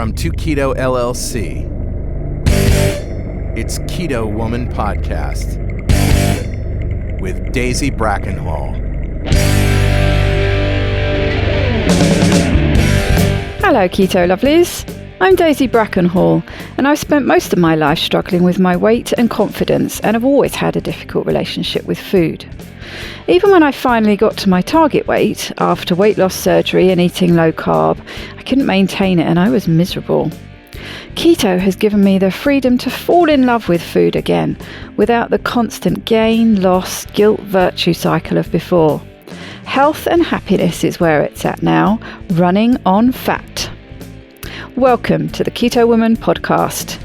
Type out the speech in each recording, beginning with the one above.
From To Keto LLC, it's Keto Woman Podcast with Daisy Brackenhall. Hello, Keto lovelies. I'm Daisy Brackenhall, and I've spent most of my life struggling with my weight and confidence, and have always had a difficult relationship with food. Even when I finally got to my target weight, after weight loss surgery and eating low carb, I couldn't maintain it and I was miserable. Keto has given me the freedom to fall in love with food again, without the constant gain, loss, guilt, virtue cycle of before. Health and happiness is where it's at now, running on fat. Welcome to the Keto Woman Podcast.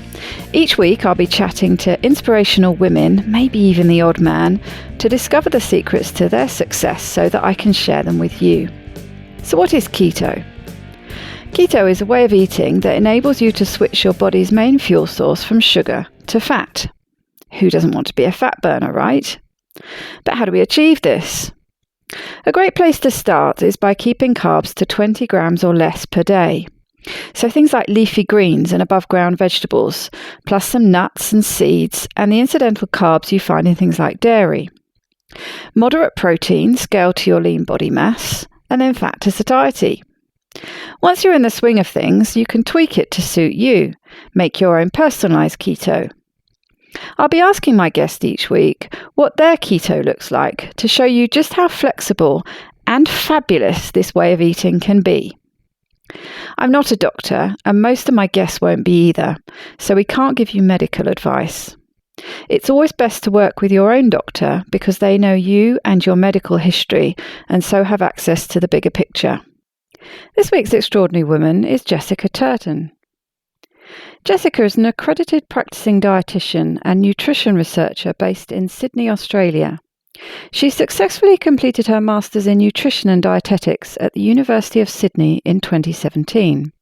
Each week I'll be chatting to inspirational women, maybe even the odd man, to discover the secrets to their success so that I can share them with you. So what is keto? Keto is a way of eating that enables you to switch your body's main fuel source from sugar to fat. Who doesn't want to be a fat burner, right? But how do we achieve this? A great place to start is by keeping carbs to 20 grams or less per day. So things like leafy greens and above ground vegetables, plus some nuts and seeds, and the incidental carbs you find in things like dairy. Moderate protein, scale to your lean body mass, and then fat to satiety. Once you're in the swing of things, you can tweak it to suit you. Make your own personalised keto. I'll be asking my guest each week what their keto looks like to show you just how flexible and fabulous this way of eating can be. I'm not a doctor, and most of my guests won't be either, so we can't give you medical advice. It's always best to work with your own doctor because they know you and your medical history, and so have access to the bigger picture. This week's extraordinary woman is Jessica Turton. Jessica is an accredited practicing dietitian and nutrition researcher based in Sydney, Australia. She successfully completed her Masters in Nutrition and Dietetics at the University of Sydney in 2017.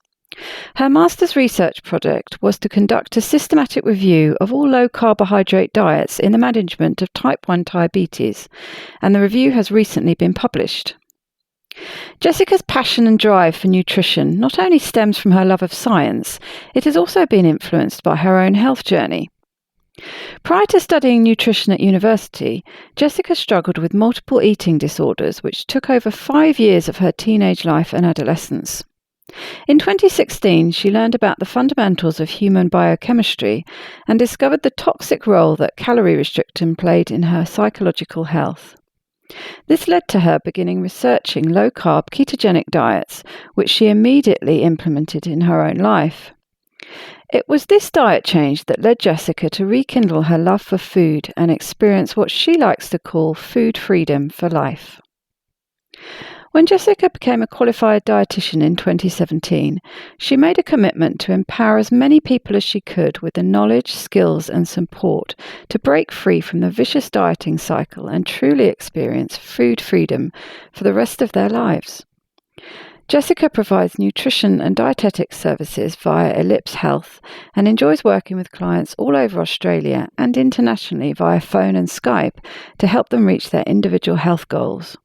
Her Masters research project was to conduct a systematic review of all low-carbohydrate diets in the management of type 1 diabetes, and the review has recently been published. Jessica's passion and drive for nutrition not only stems from her love of science, it has also been influenced by her own health journey. Prior to studying nutrition at university, Jessica struggled with multiple eating disorders which took over 5 years of her teenage life and adolescence. In 2016, she learned about the fundamentals of human biochemistry and discovered the toxic role that calorie restriction played in her psychological health. This led to her beginning researching low-carb ketogenic diets, which she immediately implemented in her own life. It was this diet change that led Jessica to rekindle her love for food and experience what she likes to call food freedom for life. When Jessica became a qualified dietitian in 2017, she made a commitment to empower as many people as she could with the knowledge, skills and support to break free from the vicious dieting cycle and truly experience food freedom for the rest of their lives. Jessica provides nutrition and dietetic services via Ellipse Health and enjoys working with clients all over Australia and internationally via phone and Skype to help them reach their individual health goals.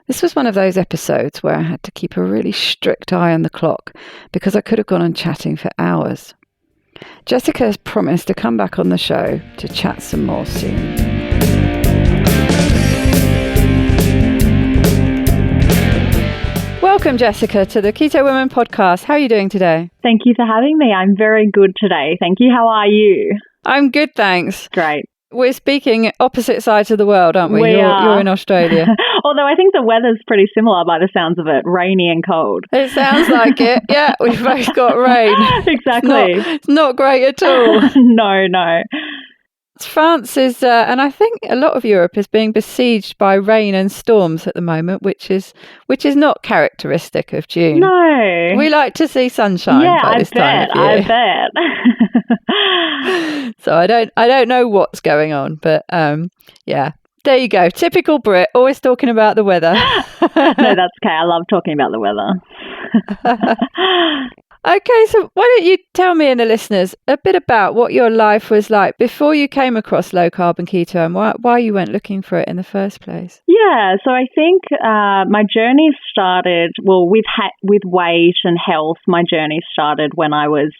This was one of those episodes where I had to keep a really strict eye on the clock because I could have gone on chatting for hours. Jessica has promised to come back on the show to chat some more soon. Welcome, Jessica, to the Keto Women Podcast. How are you doing today? Thank you for having me. I'm very good today. Thank you. How are you? I'm good, thanks. Great. We're speaking opposite sides of the world, aren't we? We are. You're in Australia. Although I think the weather's pretty similar by the sounds of it, rainy and cold. It sounds like it. Yeah, we've both got rain. Exactly. It's not great at all. No. France is, and I think a lot of Europe is being besieged by rain and storms at the moment, which is not characteristic of June. No. We like to see sunshine by this time of year. I bet. So I don't know what's going on, but yeah. There you go. Typical Brit, always talking about the weather. No, that's okay. I love talking about the weather. Okay, so why don't you tell me and the listeners a bit about what your life was like before you came across low carb and keto, and why you went looking for it in the first place? Yeah, so I think my journey started, with weight and health. My journey started when I was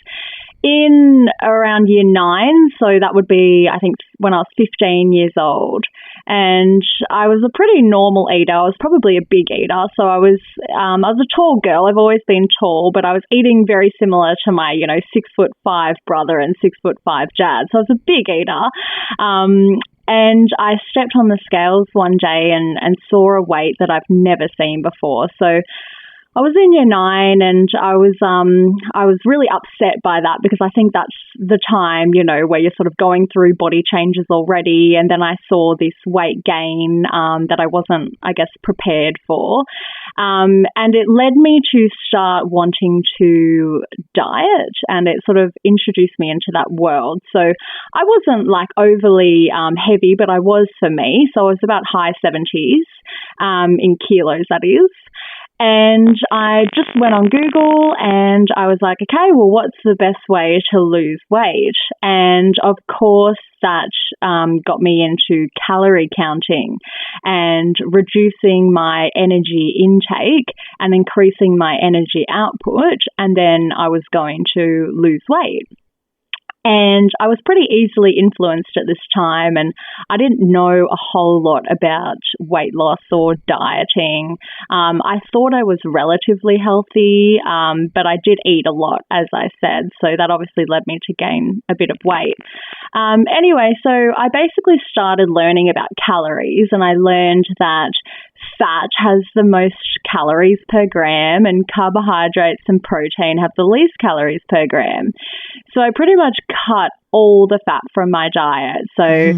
in around year 9, so that would be, I think, when I was 15 years old. And I was a pretty normal eater. I was probably a big eater, so I was a tall girl. I've always been tall, but I was eating very similar to my 6'5" brother and 6'5" dad. So I was a big eater. And I stepped on the scales one day and saw a weight that I've never seen before. So I was in year 9 and I was really upset by that, because I think that's the time, where you're sort of going through body changes already. And then I saw this weight gain that I wasn't, I guess, prepared for. And it led me to start wanting to diet, and it sort of introduced me into that world. So I wasn't like overly heavy, but I was for me. So I was about high 70s in kilos, that is. And I just went on Google and I was like, okay, well, what's the best way to lose weight? And of course, that got me into calorie counting and reducing my energy intake and increasing my energy output. And then I was going to lose weight. And I was pretty easily influenced at this time, and I didn't know a whole lot about weight loss or dieting. I thought I was relatively healthy, but I did eat a lot, as I said, so that obviously led me to gain a bit of weight. Anyway, so I basically started learning about calories, and I learned that fat has the most calories per gram and carbohydrates and protein have the least calories per gram. So I pretty much cut all the fat from my diet. So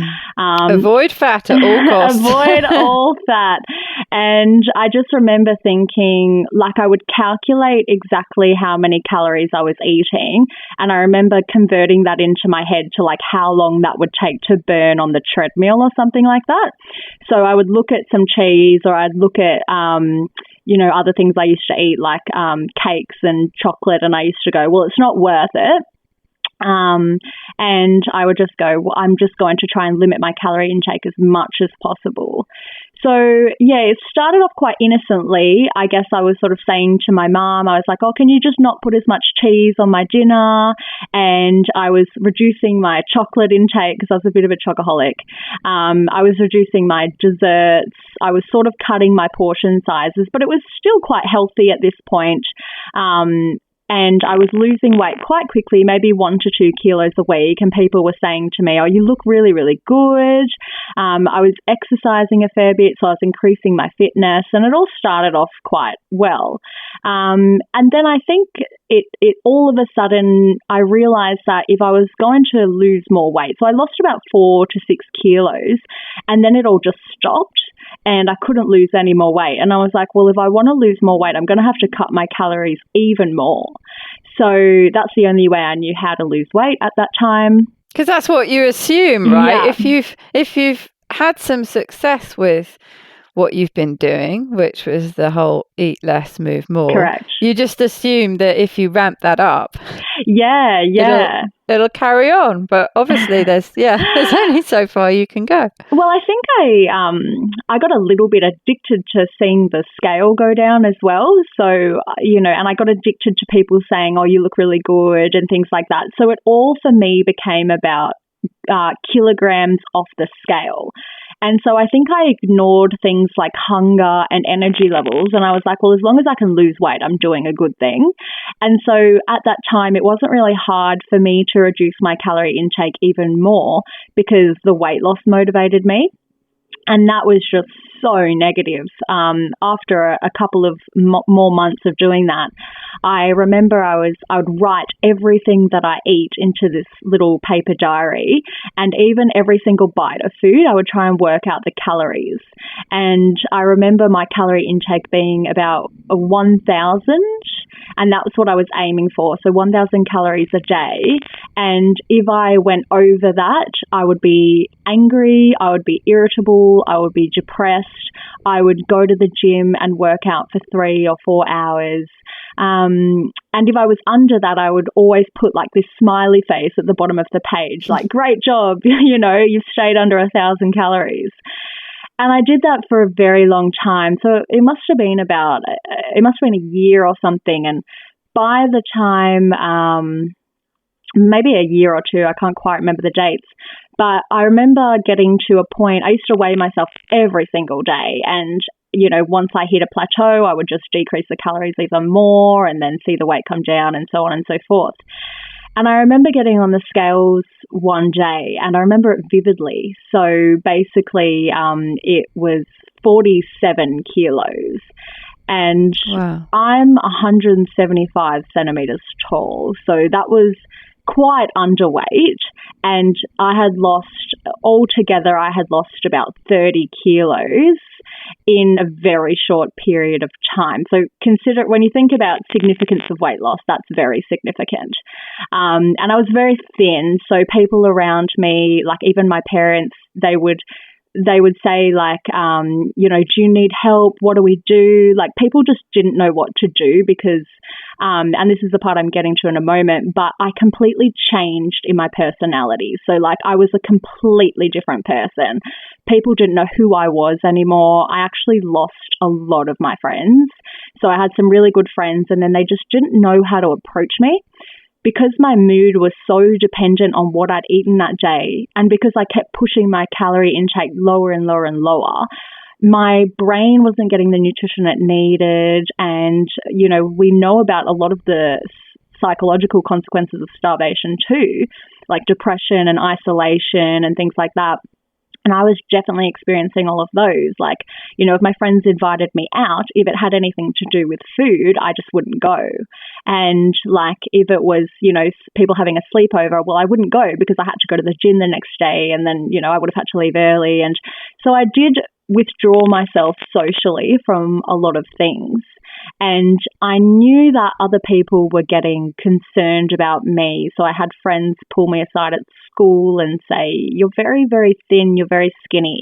avoid fat at all costs. Avoid all fat. And I just remember thinking, like, I would calculate exactly how many calories I was eating. And I remember converting that into my head to like how long that would take to burn on the treadmill or something like that. So I would look at some cheese, or I'd look at other things I used to eat, like cakes and chocolate, and I used to go, well, it's not worth it. And I would just go, well, I'm just going to try and limit my calorie intake as much as possible. So, yeah, it started off quite innocently. I guess I was sort of saying to my mom, I was like, oh, can you just not put as much cheese on my dinner? And I was reducing my chocolate intake because I was a bit of a chocoholic. I was reducing my desserts. I was sort of cutting my portion sizes, but it was still quite healthy at this point. And I was losing weight quite quickly, maybe 1 to 2 kilos a week. And people were saying to me, oh, you look really, really good. I was exercising a fair bit, so I was increasing my fitness. And it all started off quite well. And then I think it all of a sudden, I realized that if I was going to lose more weight, so I lost about 4 to 6 kilos, and then it all just stopped. And I couldn't lose any more weight. And I was like, well, if I want to lose more weight, I'm going to have to cut my calories even more. So that's the only way I knew how to lose weight at that time. Because that's what you assume, right? Yeah. If you've had some success with what you've been doing, which was the whole eat less, move more. Correct. You just assume that if you ramp that up, it'll carry on. But obviously there's only so far you can go. Well, I think I got a little bit addicted to seeing the scale go down as well. So, and I got addicted to people saying, oh, you look really good and things like that. So it all for me became about kilograms off the scale. And so I think I ignored things like hunger and energy levels. And I was like, well, as long as I can lose weight, I'm doing a good thing. And so at that time, it wasn't really hard for me to reduce my calorie intake even more because the weight loss motivated me. And that was just so negative. After a couple of more months of doing that, I remember I would write everything that I eat into this little paper diary, and even every single bite of food, I would try and work out the calories. And I remember my calorie intake being about 1,000, and that was what I was aiming for. So 1,000 calories a day. And if I went over that, I would be angry, I would be irritable, I would be depressed. I would go to the gym and work out for 3 or 4 hours. And if I was under that, I would always put like this smiley face at the bottom of the page, like, great job, you've stayed under 1,000 calories. And I did that for a very long time. So it must have been a year or something. And by the time, maybe a year or two, I can't quite remember the dates, but I remember getting to a point, I used to weigh myself every single day. And, once I hit a plateau, I would just decrease the calories even more and then see the weight come down and so on and so forth. And I remember getting on the scales one day, and I remember it vividly. So basically, it was 47 kilos. And wow. I'm 175 centimeters tall. So that was quite underweight. And altogether, I had lost about 30 kilos in a very short period of time. So when you think about significance of weight loss, that's very significant. And I was very thin, so people around me, like even my parents, they would say like, do you need help? What do we do? Like people just didn't know what to do because, and this is the part I'm getting to in a moment, but I completely changed in my personality. So like I was a completely different person. People didn't know who I was anymore. I actually lost a lot of my friends. So I had some really good friends and then they just didn't know how to approach me. Because my mood was so dependent on what I'd eaten that day, and because I kept pushing my calorie intake lower and lower and lower, my brain wasn't getting the nutrition it needed. And, we know about a lot of the psychological consequences of starvation too, like depression and isolation and things like that. And I was definitely experiencing all of those. Like, if my friends invited me out, if it had anything to do with food, I just wouldn't go. And like, if it was, people having a sleepover, well, I wouldn't go because I had to go to the gym the next day. And then, I would have had to leave early. And so I did withdraw myself socially from a lot of things. And I knew that other people were getting concerned about me. So I had friends pull me aside at school and say, you're very, very thin, you're very skinny.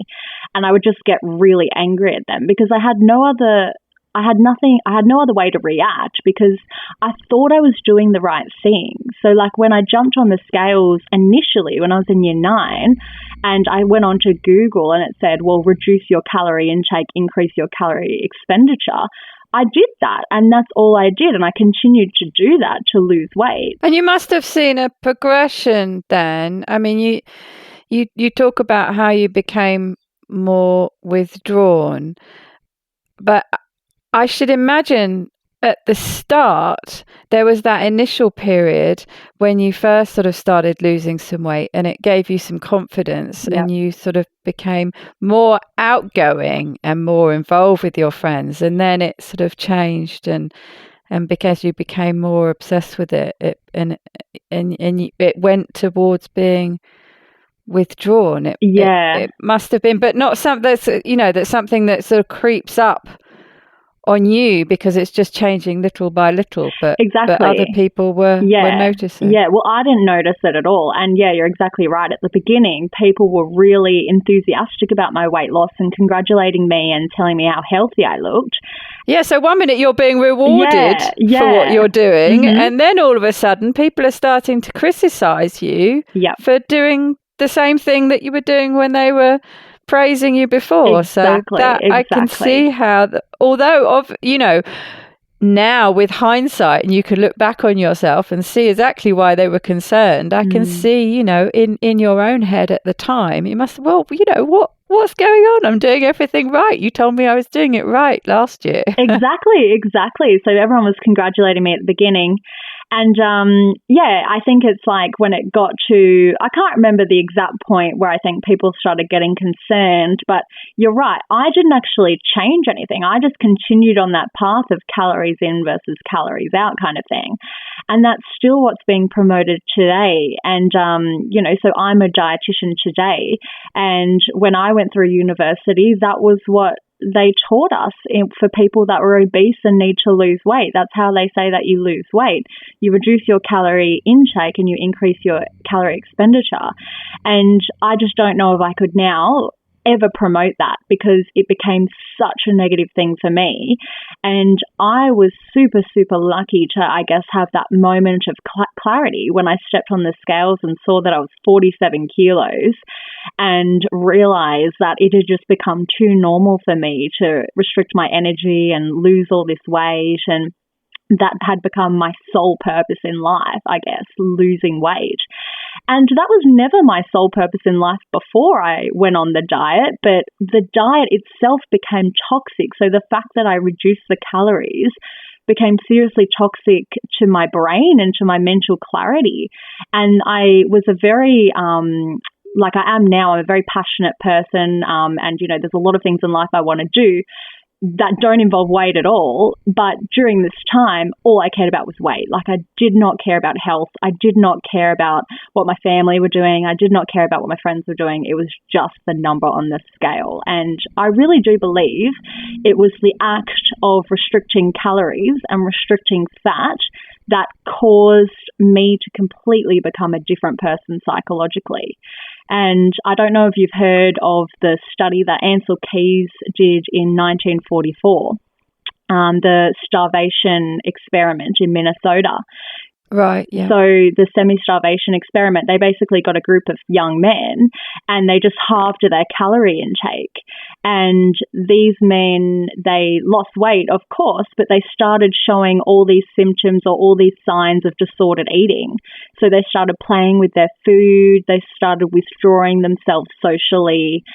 And I would just get really angry at them because I had no other way to react because I thought I was doing the right thing. So like when I jumped on the scales initially when I was in year 9 and I went on to Google and it said, well, reduce your calorie intake, increase your calorie expenditure. I did that and that's all I did. And I continued to do that to lose weight. And you must have seen a progression then. I mean, you talk about how you became more withdrawn, but I should imagine at the start, there was that initial period when you first sort of started losing some weight and it gave you some confidence and you sort of became more outgoing and more involved with your friends. And then it sort of changed and because you became more obsessed with it, it went towards being withdrawn. It must have been, but not something that's, that's something that sort of creeps up on you because it's just changing little by little, but other people were noticing. Yeah, well, I didn't notice it at all. And you're exactly right. At the beginning, people were really enthusiastic about my weight loss and congratulating me and telling me how healthy I looked. Yeah, so one minute you're being rewarded for what you're doing, and then all of a sudden people are starting to criticize you for doing the same thing that you were doing when they were praising you before. Exactly, I can see how, although now with hindsight, and you can look back on yourself and see exactly why they were concerned. I can see, in your own head at the time, you must, what's going on? I'm doing everything right. You told me I was doing it right last year. Exactly. So everyone was congratulating me at the beginning. And I think it's like when it got to, I can't remember the exact point where I think people started getting concerned, but you're right. I didn't actually change anything. I just continued on that path of calories in versus calories out kind of thing. And that's still what's being promoted today. And, so I'm a dietitian today. And when I went through university, that was what they taught us for people that were obese and need to lose weight. That's how they say that you lose weight. You reduce your calorie intake and you increase your calorie expenditure. And I just don't know if I could now ever promote that because it became such a negative thing for me. And I was super, super lucky to, I guess, have that moment of clarity when I stepped on the scales and saw that I was 47 kilos and realized that it had just become too normal for me to restrict my energy and lose all this weight. And that had become my sole purpose in life, I guess, losing weight. And that was never my sole purpose in life before I went on the diet, but the diet itself became toxic. So the fact that I reduced the calories became seriously toxic to my brain and to my mental clarity. And I was a very, like I am now, I'm a very passionate person. And, you know, there's a lot of things in life I want to do that don't involve weight at all. But during this time, all I cared about was weight. Like, I did not care about health. I did not care about what my family were doing. I did not care about what my friends were doing. It was just the number on the scale. And I really do believe it was the act of restricting calories and restricting fat that caused me to completely become a different person psychologically. And I don't know if you've heard of the study that Ansel Keys did in 1944, the starvation experiment in Minnesota. Right, yeah. So the semi-starvation experiment, they basically got a group of young men and they just halved their calorie intake. And these men, they lost weight, of course, but they started showing all these symptoms or all these signs of disordered eating. So they started playing with their food. They started withdrawing themselves socially.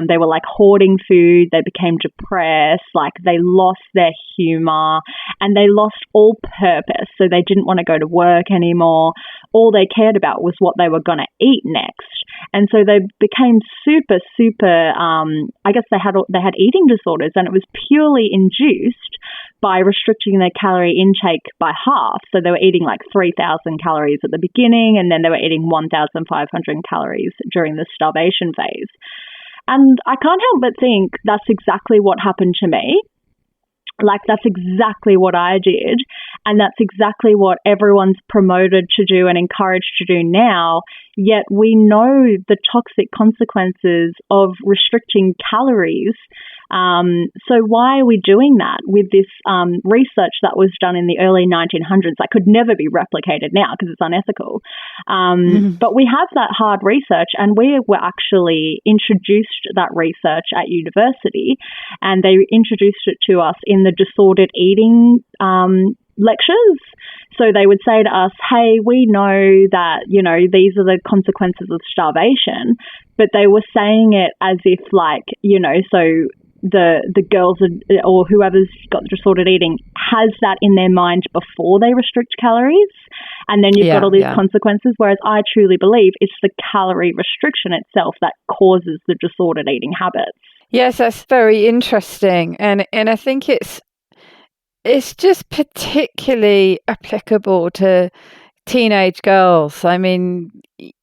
They were like hoarding food. They became depressed. Like, they lost their humor and they lost all purpose. So they didn't want to go to work anymore. All they cared about was what they were going to eat next. And so they became super, super, I guess they had eating disorders, and it was purely induced by restricting their calorie intake by half. So they were eating like 3,000 calories at the beginning, and then they were eating 1,500 calories during the starvation phase. And I can't help but think that's exactly what happened to me. Like, that's exactly what I did. And that's exactly what everyone's promoted to do and encouraged to do now. Yet we know the toxic consequences of restricting calories. So why are we doing that with this research that was done in the early 1900s that could never be replicated now because it's unethical? But we have that hard research, and we were actually introduced that research at university, and they introduced it to us in the disordered eating lectures. So they would say to us, hey, we know that, you know, these are the consequences of starvation, but they were saying it as if, like, you know, so the girls or whoever's got disordered eating has that in their mind before they restrict calories, and then you've got all these consequences, whereas I truly believe it's the calorie restriction itself that causes the disordered eating habits. Yes, that's very interesting, and I think it's just particularly applicable to teenage girls. I mean,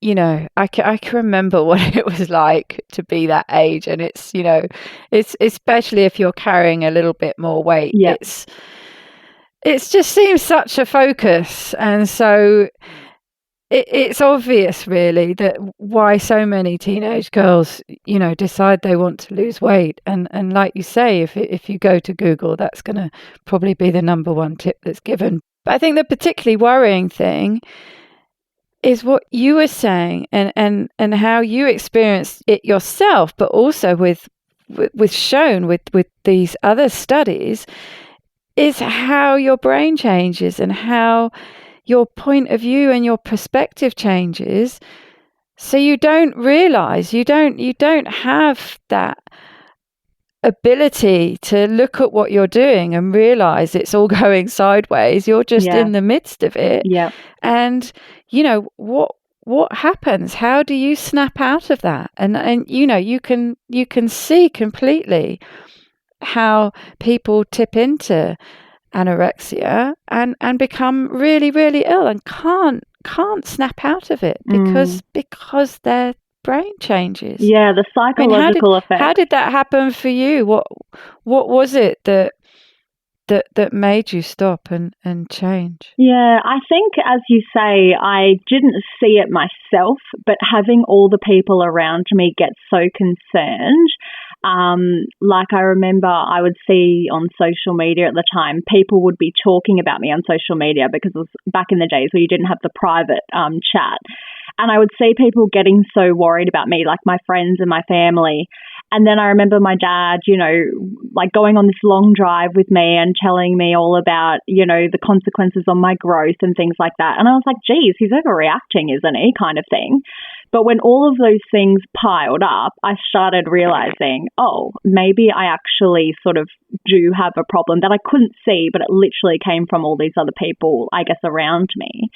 you know, I can remember what it was like to be that age, and it's, you know, it's especially if you're carrying a little bit more weight. Yep. It just seems such a focus, and so it's obvious, really, that why so many teenage girls, you know, decide they want to lose weight. And like you say, if you go to Google, that's going to probably be the number one tip that's given. But I think the particularly worrying thing is what you were saying and how you experienced it yourself, but also with shown with these other studies, is how your brain changes and how your point of view and your perspective changes. So you don't realize, you don't have that ability to look at what you're doing and realize it's all going sideways. You're just in the midst of it. Yeah. And, you know, what happens? How do you snap out of that? And you know, you can see completely how people tip into anorexia and become really, really ill and can't snap out of it because their brain changes. Yeah, the psychological effect. How did that happen for you? What was it that made you stop and change? Yeah, I think, as you say, I didn't see it myself, but having all the people around me get so concerned Like I remember I would see on social media at the time, people would be talking about me on social media because it was back in the days where you didn't have the private chat. And I would see people getting so worried about me, like my friends and my family. And then I remember my dad, like going on this long drive with me and telling me all about, the consequences on my growth and things like that. And I was like, geez, he's overreacting, isn't he? Kind of thing. But when all of those things piled up, I started realizing, oh, maybe I actually sort of do have a problem that I couldn't see, but it literally came from all these other people, I guess, around me.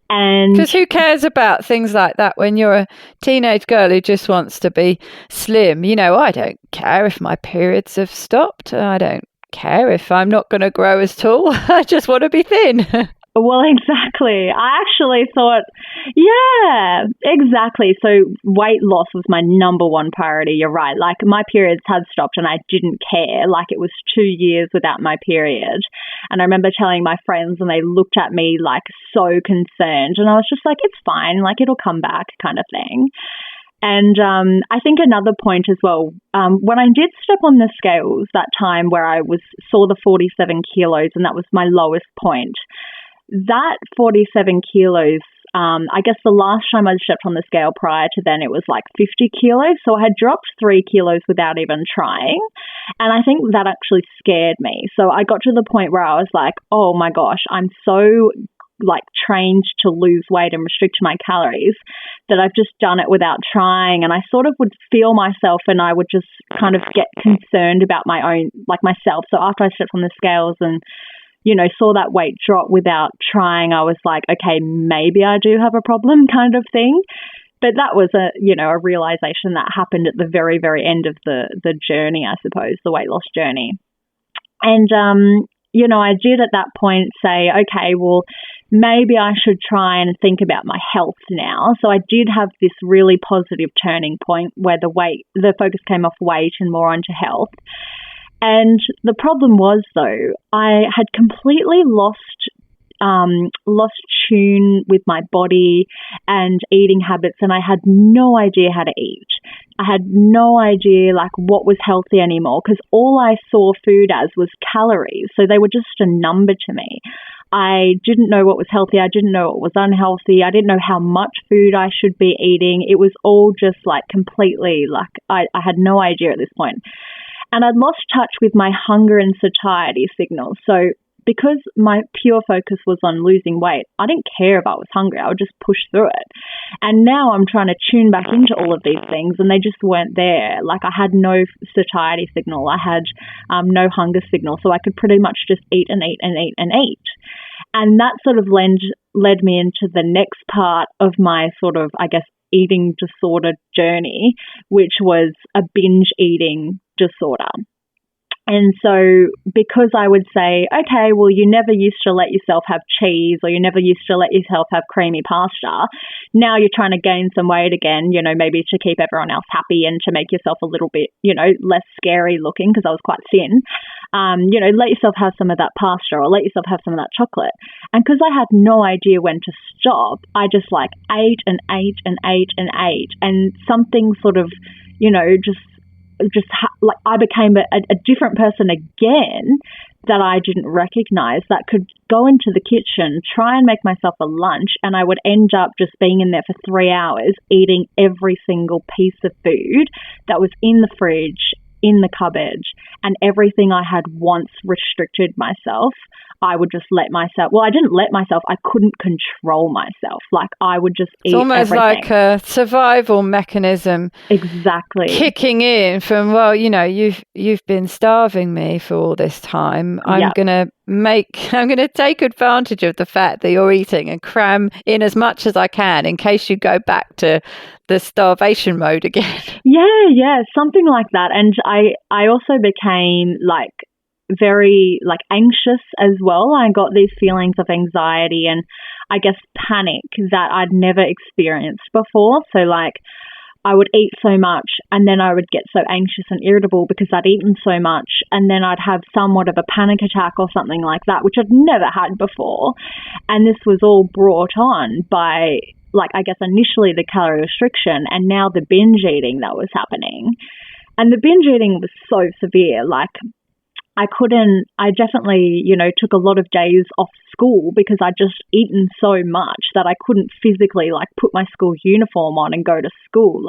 And because who cares about things like that when you're a teenage girl who just wants to be slim? I don't care if my periods have stopped. I don't care if I'm not going to grow as tall. I just want to be thin. Well, exactly. I actually thought, yeah, exactly. So weight loss was my number one priority. You're right. Like my periods had stopped and I didn't care. Like it was 2 years without my period. And I remember telling my friends and they looked at me like so concerned. And I was just like, it's fine. Like it'll come back kind of thing. And I think another point as well, when I did step on the scales that time where I saw the 47 kilos and that was my lowest point, that 47 kilos, I guess the last time I stepped on the scale prior to then, it was like 50 kilos. So I had dropped 3 kilos without even trying. And I think that actually scared me. So I got to the point where I was like, oh my gosh, I'm so like trained to lose weight and restrict my calories that I've just done it without trying. And I sort of would feel myself and I would just kind of get concerned about my own, like myself. So after I stepped on the scales and saw that weight drop without trying, I was like, okay, maybe I do have a problem kind of thing. But that was a realization that happened at the very, very end of the journey, I suppose, the weight loss journey. And, I did at that point say, okay, well, maybe I should try and think about my health now. So I did have this really positive turning point where the focus came off weight and more onto health. And the problem was, though, I had completely lost tune with my body and eating habits, and I had no idea how to eat. I had no idea like what was healthy anymore because all I saw food as was calories. So they were just a number to me. I didn't know what was healthy. I didn't know what was unhealthy. I didn't know how much food I should be eating. It was all just like completely like I had no idea at this point. And I'd lost touch with my hunger and satiety signals. So because my pure focus was on losing weight, I didn't care if I was hungry. I would just push through it. And now I'm trying to tune back into all of these things and they just weren't there. Like I had no satiety signal. I had no hunger signal. So I could pretty much just eat and eat and eat and eat. And that sort of led me into the next part of my sort of, I guess, eating disorder journey, which was a binge eating disorder. And so because I would say, okay, well, you never used to let yourself have cheese or you never used to let yourself have creamy pasta. Now you're trying to gain some weight again, maybe to keep everyone else happy and to make yourself a little bit, less scary looking because I was quite thin. Let yourself have some of that pasta or let yourself have some of that chocolate. And because I had no idea when to stop, I just like ate and ate and ate and ate. And something sort of, like I became a different person again that I didn't recognize that could go into the kitchen, try and make myself a lunch, and I would end up just being in there for 3 hours eating every single piece of food that was in the fridge, in the cupboard, and everything I had once restricted myself, I would just let myself, well, I didn't let myself, I couldn't control myself. Like I would just eat everything. It's almost like a survival mechanism. Exactly. Kicking in from, well, you've been starving me for all this time. I'm going to take advantage of the fact that you're eating and cram in as much as I can in case you go back to the starvation mode again. Yeah, something like that. And I also became like very like anxious as well. I got these feelings of anxiety and I guess panic that I'd never experienced before. So like I would eat so much and then I would get so anxious and irritable because I'd eaten so much and then I'd have somewhat of a panic attack or something like that, which I'd never had before. And this was all brought on by like, I guess initially the calorie restriction and now the binge eating that was happening. And the binge eating was so severe. Like, I definitely, took a lot of days off school because I'd just eaten so much that I couldn't physically put my school uniform on and go to school.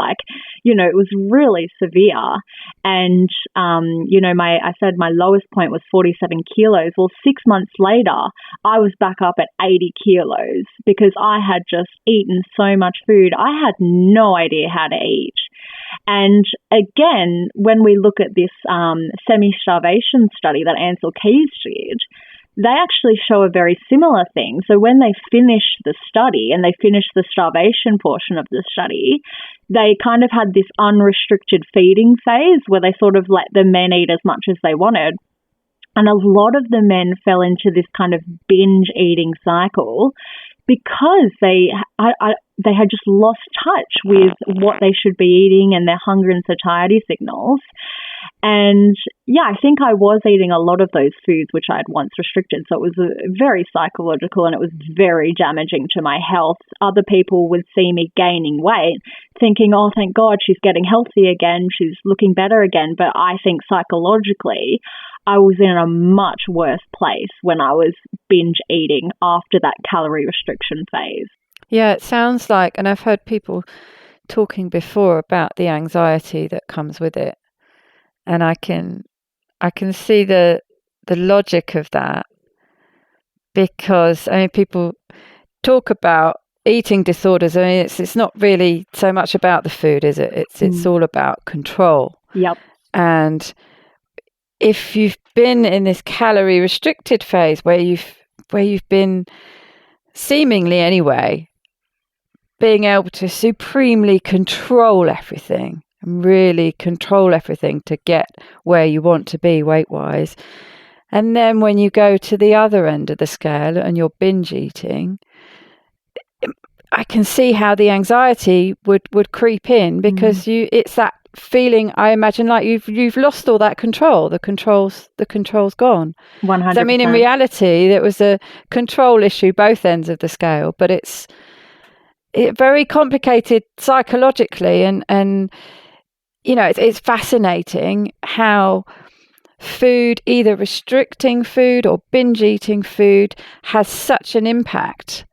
It was really severe. And, I said my lowest point was 47 kilos. Well, 6 months later, I was back up at 80 kilos because I had just eaten so much food. I had no idea how to eat. And again, when we look at this semi-starvation study that Ansel Keys did, they actually show a very similar thing. So when they finished the study and they finished the starvation portion of the study, they kind of had this unrestricted feeding phase where they sort of let the men eat as much as they wanted. And a lot of the men fell into this kind of binge eating cycle because they had just lost touch with what they should be eating and their hunger and satiety signals. And I think I was eating a lot of those foods which I had once restricted. So it was very psychological and it was very damaging to my health. Other people would see me gaining weight thinking, oh, thank God, she's getting healthy again. She's looking better again. But I think psychologically, I was in a much worse place when I was binge eating after that calorie restriction phase. Yeah, it sounds like, and I've heard people talking before about the anxiety that comes with it. And I can see the logic of that, because people talk about eating disorders. It's not really so much about the food, is it? It's all about control. Yep. And if you've been in this calorie restricted phase where you've been seemingly anyway being able to supremely control everything and really control everything to get where you want to be weight-wise. And then when you go to the other end of the scale and you're binge eating, I can see how the anxiety would creep in, because it's that feeling, I imagine, like you've lost all that control. The control's gone. 100%. So, in reality, there was a control issue both ends of the scale, but it's very complicated psychologically, and it's fascinating how food, either restricting food or binge eating food, has such an impact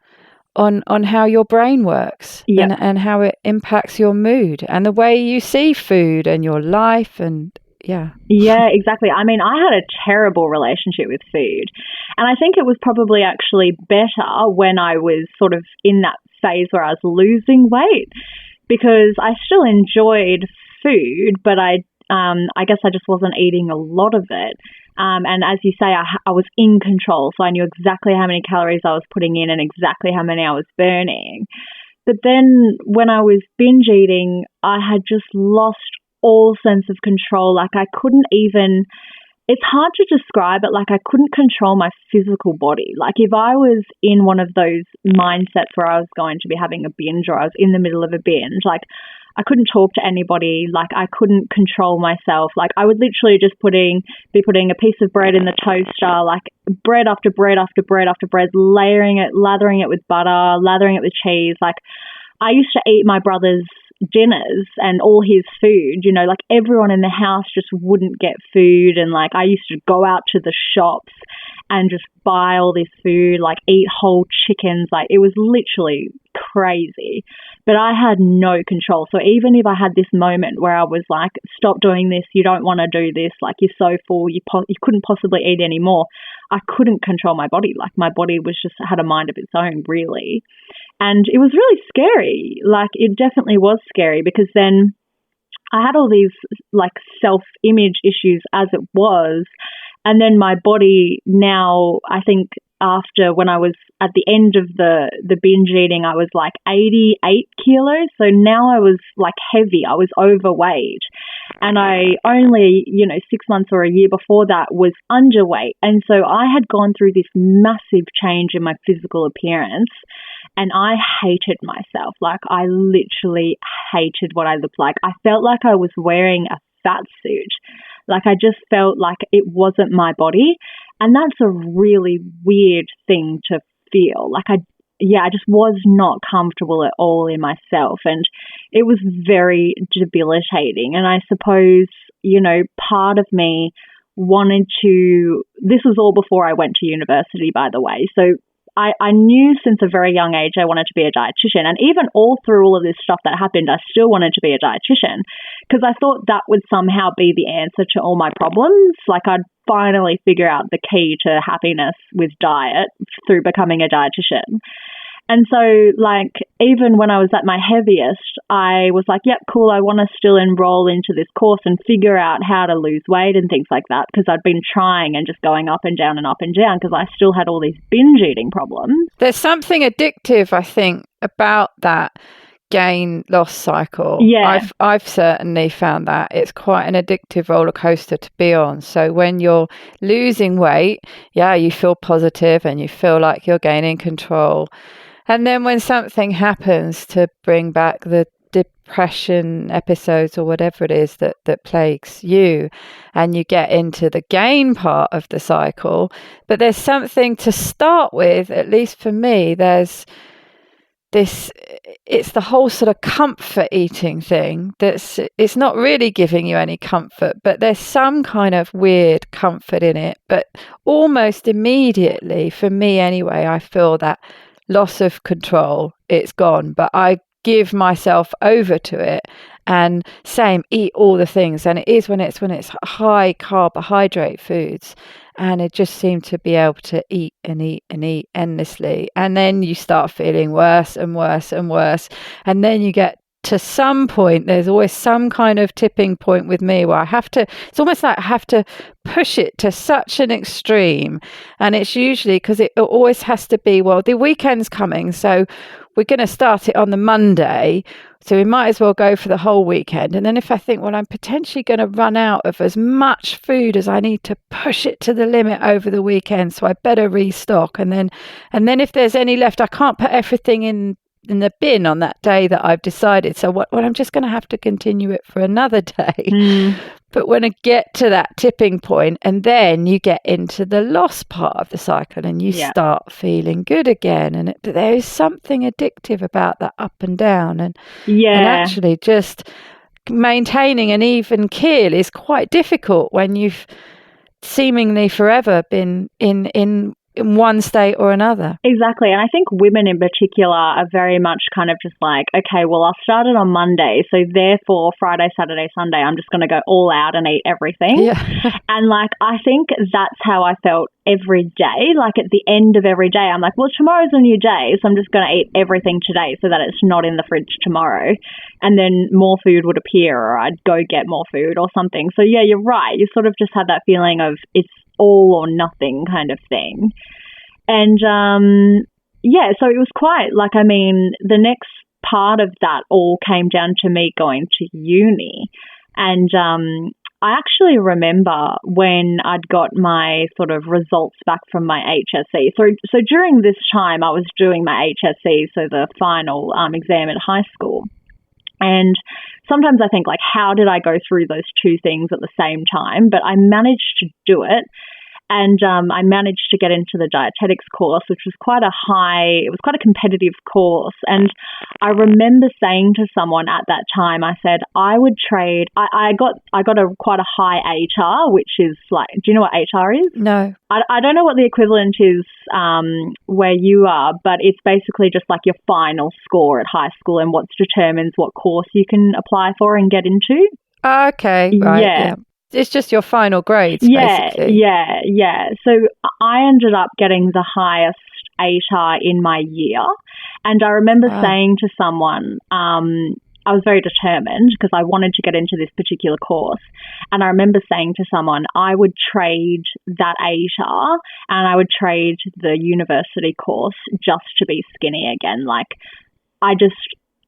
on how your brain works. Yep. and how it impacts your mood and the way you see food and your life. And yeah, exactly. I had a terrible relationship with food, and I think it was probably actually better when I was sort of in that phase where I was losing weight, because I still enjoyed food, but I guess I just wasn't eating a lot of it. And as you say, I was in control, so I knew exactly how many calories I was putting in and exactly how many I was burning. But then when I was binge eating, I had just lost all sense of control. I couldn't even, it's hard to describe it, I couldn't control my physical body. If I was in one of those mindsets where I was going to be having a binge, or I was in the middle of a binge, I couldn't talk to anybody. I couldn't control myself. I would literally just be putting a piece of bread in the toaster, bread after bread after bread after bread, lathering it with butter, lathering it with cheese. I used to eat my brother's dinners and all his food, everyone in the house just wouldn't get food. And I used to go out to the shops and just buy all this food, eat whole chickens. It was literally crazy, but I had no control. So even if I had this moment where I was stop doing this, you don't want to do this, you're so full, you couldn't possibly eat anymore, I couldn't control my body. My body was just had a mind of its own, really. And it was really scary. It definitely was scary, because then I had all these self-image issues as it was. And then my body now, I think after, when I was at the end of the binge eating, I was 88 kilos. So now I was heavy. I was overweight. And I only, 6 months or a year before that was underweight. And so I had gone through this massive change in my physical appearance. And I hated myself. I literally hated what I looked like. I felt like I was wearing a fat suit. I just felt like it wasn't my body. And that's a really weird thing to feel. I just was not comfortable at all in myself. And it was very debilitating. And I suppose part of me wanted to, this was all before I went to university, by the way. So I knew since a very young age I wanted to be a dietitian. And even all through all of this stuff that happened, I still wanted to be a dietitian because I thought that would somehow be the answer to all my problems. Like I'd finally figure out the key to happiness with diet through becoming a dietitian. And so, like, even when I was at my heaviest, I was like, yep, cool, I want to still enroll into this course and figure out how to lose weight and things like that, because I'd been trying and just going up and down because I still had all these binge eating problems. There's something addictive, I think, about that gain-loss cycle. Yeah. I've certainly found that it's quite an addictive roller coaster to be on. So when you're losing weight, yeah, you feel positive and you feel like you're gaining control. And then when something happens to bring back the depression episodes or whatever it is that plagues you, and you get into the gain part of the cycle, but there's something to start with, at least for me, there's this, it's the whole sort of comfort eating thing it's not really giving you any comfort, but there's some kind of weird comfort in it. But almost immediately, for me anyway, I feel that loss of control, it's gone, but I give myself over to it and eat all the things. And it is when it's high carbohydrate foods, and it just seemed to be able to eat and eat and eat endlessly. And then you start feeling worse and worse and worse. And then you get to some point, there's always some kind of tipping point with me where it's almost like I have to push it to such an extreme. And it's usually because it always has to be, well, the weekend's coming, so we're going to start it on the Monday. So we might as well go for the whole weekend. And then if I think, well, I'm potentially going to run out of as much food as I need to push it to the limit over the weekend, so I better restock. And then if there's any left, I can't put everything in the bin on that day that I've decided. So I'm just going to have to continue it for another day. But when I get to that tipping point, and then you get into the loss part of the cycle and you start feeling good again. And there is something addictive about that up and down. And actually just maintaining an even keel is quite difficult when you've seemingly forever been in one state or another. Exactly. And I think women in particular are very much kind of just like, okay, well, I'll start it on Monday, so therefore Friday, Saturday, Sunday, I'm just going to go all out and eat everything. Yeah. And like, I think that's how I felt every day. Like at the end of every day, I'm like, well, tomorrow's a new day, so I'm just going to eat everything today so that it's not in the fridge tomorrow. And then more food would appear, or I'd go get more food or something. So yeah, you're right. You sort of just had that feeling of it's all or nothing kind of thing. And so it was quite like, I mean, the next part of that all came down to me going to uni. And I actually remember when I'd got my sort of results back from my HSC. So during this time I was doing my HSC, so the final exam at high school. And sometimes I think, like, how did I go through those two things at the same time? But I managed to do it. And I managed to get into the dietetics course, which was quite a competitive course. And I remember saying to someone at that time, I said, I would trade, I got quite a high HR, which is like, do you know what HR is? No. I don't know what the equivalent is where you are, but it's basically just like your final score at high school and what determines what course you can apply for and get into. Okay, right. Yeah. It's just your final grades, basically. Yeah. So I ended up getting the highest HR in my year. And I remember saying to someone, I was very determined because I wanted to get into this particular course. And I remember saying to someone, I would trade that HR and I would trade the university course just to be skinny again. Like,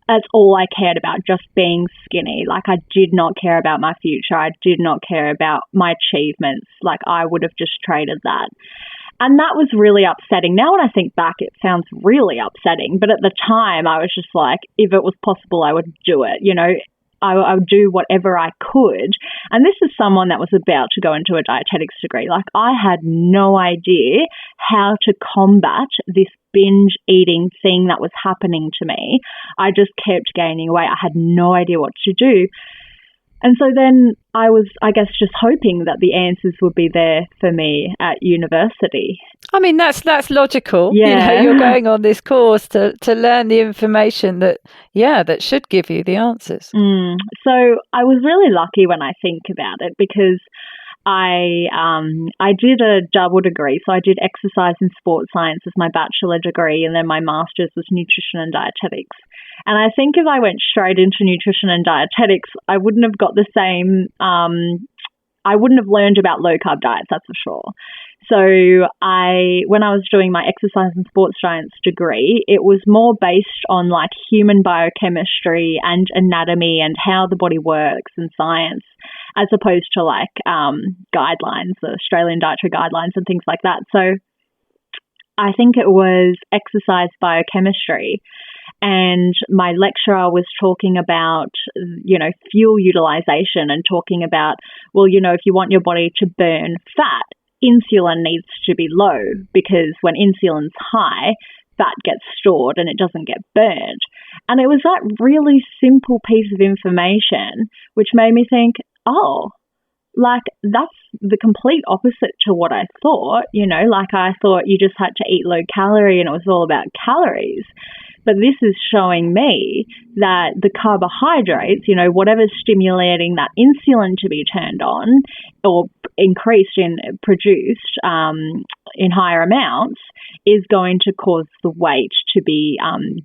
that's all I cared about, just being skinny. Like, I did not care about my future. I did not care about my achievements. Like, I would have just traded that. And that was really upsetting. Now when I think back, it sounds really upsetting. But at the time, I was just like, if it was possible, I would do it. You know, I would do whatever I could. And this is someone that was about to go into a dietetics degree. Like, I had no idea how to combat this binge eating thing that was happening to me. I just kept gaining weight. I had no idea what to do. And so then I was, I guess, just hoping that the answers would be there for me at university. I mean, that's logical. Yeah. You're going on this course to learn the information that should give you the answers. So I was really lucky when I think about it, because I did a double degree. So I did exercise and sports science as my bachelor degree, and then my master's was nutrition and dietetics. And I think if I went straight into nutrition and dietetics, I wouldn't have got the same, I wouldn't have learned about low carb diets, that's for sure. So when I was doing my exercise and sports science degree, it was more based on like human biochemistry and anatomy and how the body works and science, as opposed to like guidelines, the Australian dietary guidelines and things like that. So I think it was exercise biochemistry. And my lecturer was talking about, fuel utilization, and talking about, well, if you want your body to burn fat, insulin needs to be low, because when insulin's high, fat gets stored and it doesn't get burned. And it was that really simple piece of information which made me think, oh, like that's the complete opposite to what I thought. Like I thought you just had to eat low calorie and it was all about calories. But this is showing me that the carbohydrates, whatever's stimulating that insulin to be turned on or produced in higher amounts, is going to cause the weight to be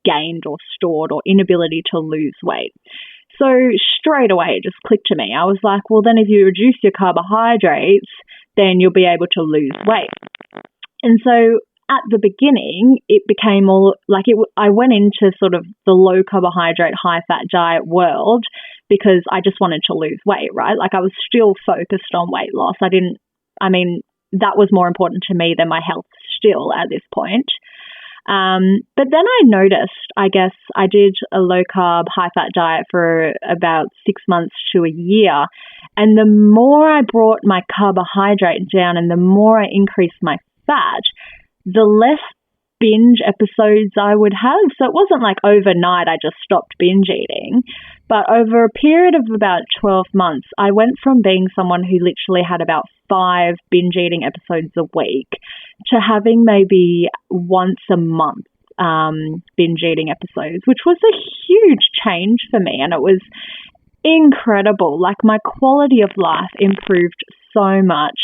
gained or stored, or inability to lose weight. So straight away it just clicked to me. I was like, well, then if you reduce your carbohydrates, then you'll be able to lose weight. And so at the beginning, it became all like I went into sort of the low carbohydrate, high fat diet world because I just wanted to lose weight, right? Like I was still focused on weight loss. That was more important to me than my health still at this point. But then I noticed, I guess I did a low carb, high fat diet for about 6 months to a year. And the more I brought my carbohydrate down and the more I increased my fat, the less binge episodes I would have. So it wasn't like overnight I just stopped binge eating, but over a period of about 12 months, I went from being someone who literally had about 5 binge eating episodes a week to having maybe once a month binge eating episodes, which was a huge change for me. And it was incredible. Like my quality of life improved so much,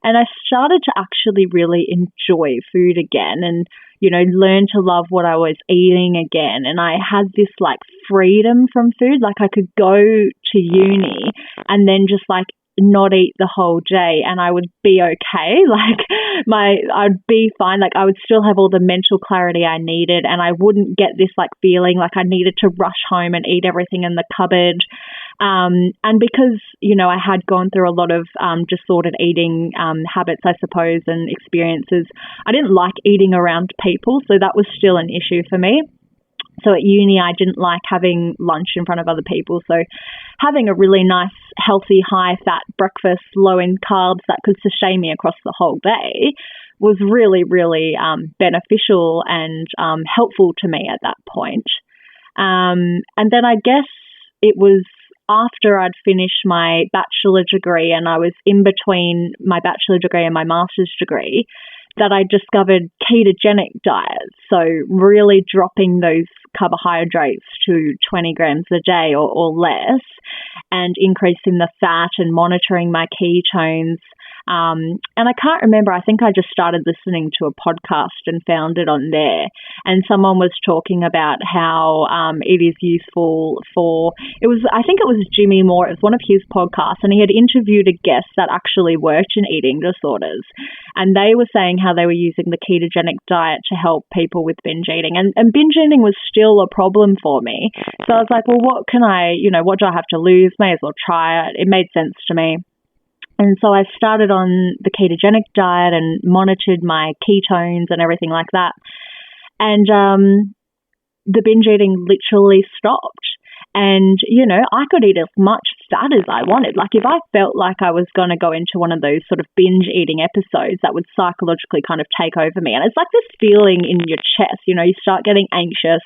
and I started to actually really enjoy food again, and learn to love what I was eating again. And I had this like freedom from food. Like I could go to uni and then just like not eat the whole day and I would be okay. Like I'd be fine. Like I would still have all the mental clarity I needed, and I wouldn't get this like feeling like I needed to rush home and eat everything in the cupboard. And because, I had gone through a lot of disordered eating habits, I suppose, and experiences, I didn't like eating around people. So that was still an issue for me. So at uni, I didn't like having lunch in front of other people. So having a really nice, healthy, high-fat breakfast, low in carbs that could sustain me across the whole day was really, really beneficial and helpful to me at that point. And then I guess it was after I'd finished my bachelor degree and I was in between my bachelor degree and my master's degree that I discovered ketogenic diets. So really dropping those carbohydrates to 20 grams a day or less, and increasing the fat and monitoring my ketones. And I can't remember, I think I just started listening to a podcast and found it on there. And someone was talking about how it is useful I think it was Jimmy Moore, it was one of his podcasts, and he had interviewed a guest that actually worked in eating disorders. And they were saying how they were using the ketogenic diet to help people with binge eating. And binge eating was still a problem for me. So I was like, well, what do I have to lose? May as well try it. It made sense to me. And so I started on the ketogenic diet and monitored my ketones and everything like that. And the binge eating literally stopped. And, I could eat as much fat as I wanted. Like if I felt like I was going to go into one of those sort of binge eating episodes, that would psychologically kind of take over me. And it's like this feeling in your chest, you start getting anxious,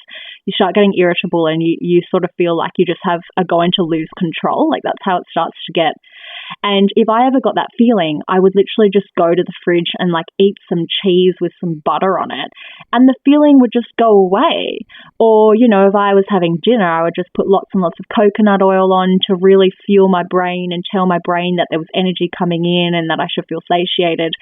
you start getting irritable, and you sort of feel like you just are going to lose control. Like that's how it starts to get. And if I ever got that feeling, I would literally just go to the fridge and like eat some cheese with some butter on it, and the feeling would just go away. Or, you know, if I was having dinner, I would just put lots and lots of coconut oil on to really fuel my brain and tell my brain that there was energy coming in and that I should feel satiated.